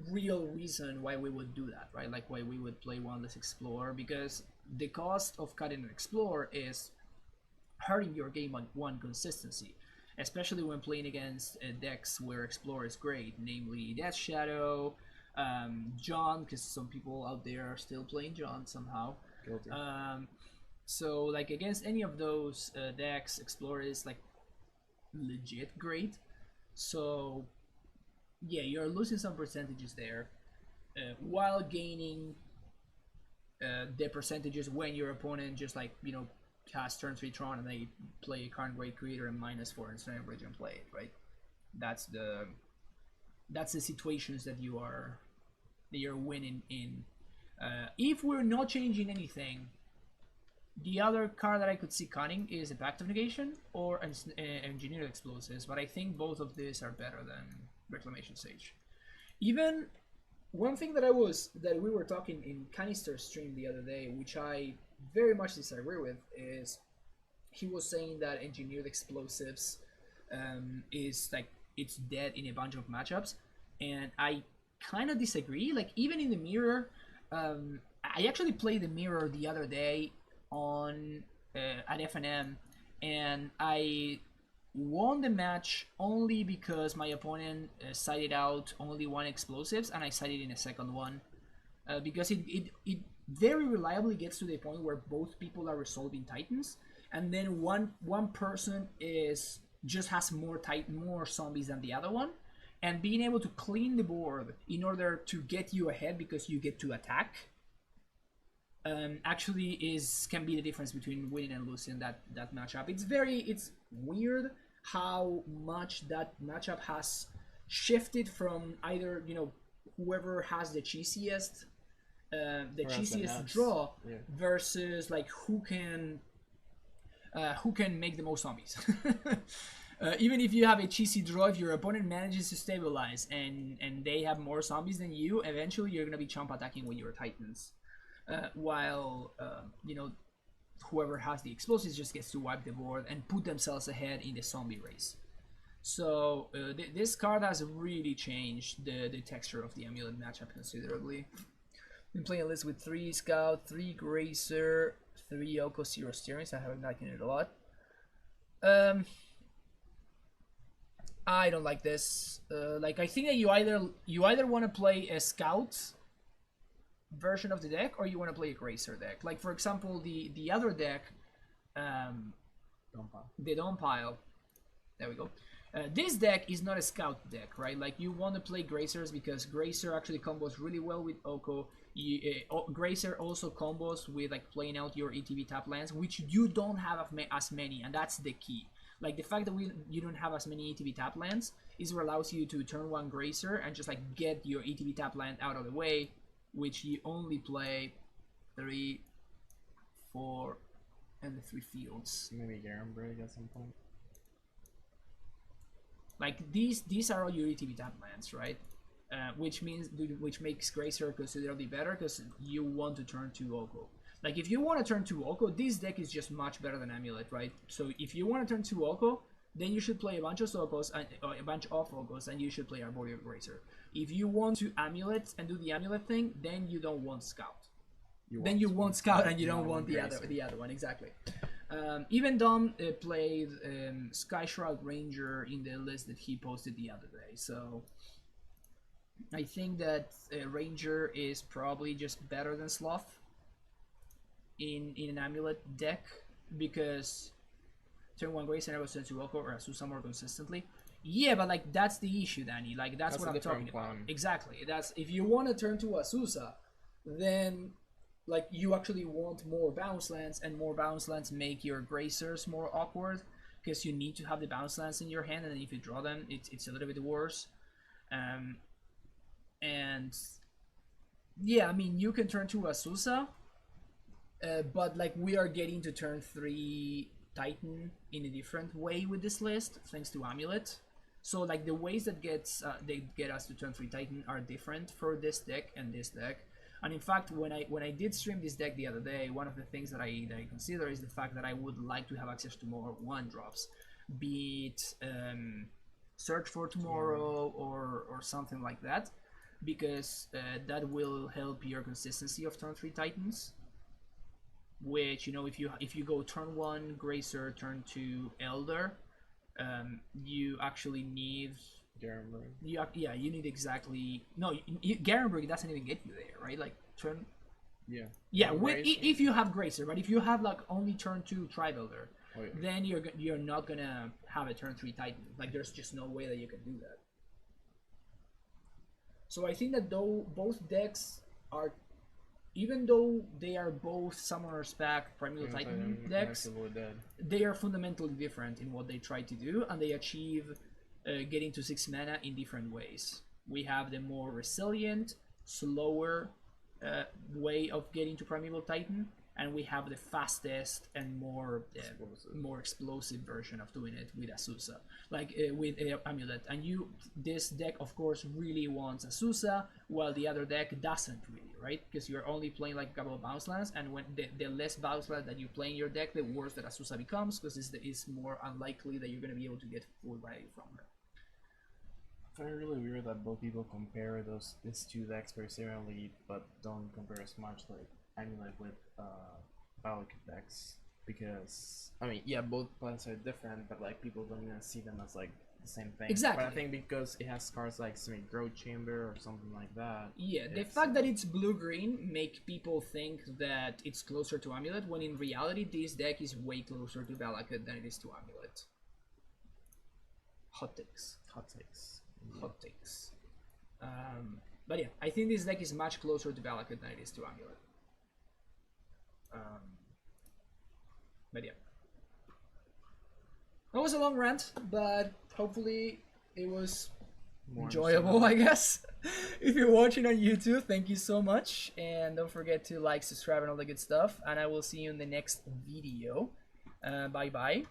real reason why we would do that, right? Like why we would play one less Explorer, because the cost of cutting an Explorer is hurting your game on 1 consistency, especially when playing against decks where Explorer is great, namely Death Shadow, John, because some people out there are still playing John somehow. Guilty. So like against any of those decks, Explorer is like legit great. So yeah, you're losing some percentages there, while gaining the percentages when your opponent just like cast turn 3 Tron and they play a Karn Great Creator and -4 instead of and play it, right? That's the situations that you're winning in. If we're not changing anything, the other card that I could see cutting is a Pact of Negation or Engineered Explosives, but I think both of these are better than Reclamation Sage. Even one thing that we were talking in Canister's stream the other day, which I very much disagree with, is he was saying that Engineered Explosives is like it's dead in a bunch of matchups, and I kind of disagree. Like even in the mirror, I actually played the mirror the other day on at FNM, and I won the match only because my opponent sided out only 1 explosives and I sided in a second one, because it very reliably gets to the point where both people are resolving Titans, and then one person just has more zombies than the other one, and being able to clean the board in order to get you ahead because you get to attack actually can be the difference between winning and losing that matchup. It's weird how much that matchup has shifted from either whoever has the cheesiest draw versus like who can make the most zombies. Even if you have a cheesy draw, if your opponent manages to stabilize and they have more zombies than you, eventually you're gonna be chump attacking with your Titans. While whoever has the explosives just gets to wipe the board and put themselves ahead in the zombie race. So this card has really changed the texture of the Amulet matchup considerably. Been playing a list with 3 Scout, 3 Gracer, 3 Yoko, 0 Steering, so I have been liking it a lot. I don't like this. Like I think that you either want to play a Scout version of the deck or you want to play a Gracer deck. Like for example, the other deck, the Dawn Pile. There we go. This deck is not a Scout deck, right? Like you want to play Gracers because Gracer actually combos really well with Oko. Gracer also combos with like playing out your ETB tap lands, which you don't have as many, and that's the key. Like the fact that you don't have as many ETB tap lands is what allows you to turn 1 Grazer and just like get your ETB tap land out of the way, which you only play 3, 4, and the 3 fields. Maybe Garenbrig at some point. Like these are all your ETB tap lands, right? Which makes Grazer considerably better because you want to turn 2 Oko. Like if you want to turn 2 Oko, this deck is just much better than Amulet, right? So if you want to turn 2 Oko, then you should play a bunch of Okos and a bunch of Okos, and you should play Arboreal Grazer. If you want to Amulet and do the Amulet thing, then you don't want Scout. You want Scout and you don't want the other one, exactly. Even Dom played Sky Shroud Ranger in the list that he posted the other day, so I think that Ranger is probably just better than Sloth in an Amulet deck, because turn 1 Grace and never turn 2 Oko or Asusa more consistently. Yeah, but like that's the issue, Danny. Like that's what I'm talking about. Exactly. That's if you want to turn to Asusa, then like you actually want more bounce lands, and more bounce lands make your Grazers more awkward because you need to have the bounce lands in your hand, and if you draw them, it's a little bit worse. And yeah, I mean you can turn to Asusa, but like we are getting to turn 3 Titan in a different way with this list thanks to Amulet. So like the ways that they get us to turn 3 Titan are different for this deck and this deck. And in fact, when I did stream this deck the other day, one of the things that I consider is the fact that I would like to have access to more 1-drops, be it Search for Tomorrow or something like that, because that will help your consistency of turn 3 Titans. Which, you know, if you go turn 1 Grazer, turn 2 Elder, you actually need Garenbrig. You need exactly Garenbrig doesn't even get you there, right? Like turn. Yeah. Yeah, if you have Grazer, but if you have like only turn 2 Tribe Elder, then you're not gonna have a turn 3 Titan. Like there's just no way that you can do that. So I think that though both decks are, even though they are both Summoner's Pack Primeval Titan decks, they are fundamentally different in what they try to do, and they achieve getting to 6 mana in different ways. We have the more resilient, slower way of getting to Primeval Titan, and we have the fastest and more explosive version of doing it with Asusa, like with Amulet. And this deck of course really wants Asusa, while the other deck doesn't really, right? Because you're only playing like a couple of bounce lands, and when the less bounce lands that you play in your deck, the worse that Asusa becomes, because it's more unlikely that you're going to be able to get full value from her. I find it really weird that both people compare these 2 decks very similarly, but don't compare as much like Amulet with Valak decks, because I mean, yeah, both plans are different, but like people don't even see them as like the same thing. Exactly. But I think because it has cards like Semi-Growth Chamber or something like that. Yeah, the fact that it's blue-green make people think that it's closer to Amulet, when in reality this deck is way closer to Valak than it is to Amulet. Hot takes. Hot takes. Hot takes. But yeah, I think this deck is much closer to Valak than it is to Amulet. But yeah, that was a long rant, but hopefully it was more enjoyable, I guess. If you're watching on YouTube, thank you so much, and don't forget to like, subscribe, and all the good stuff, and I will see you in the next video. Bye bye.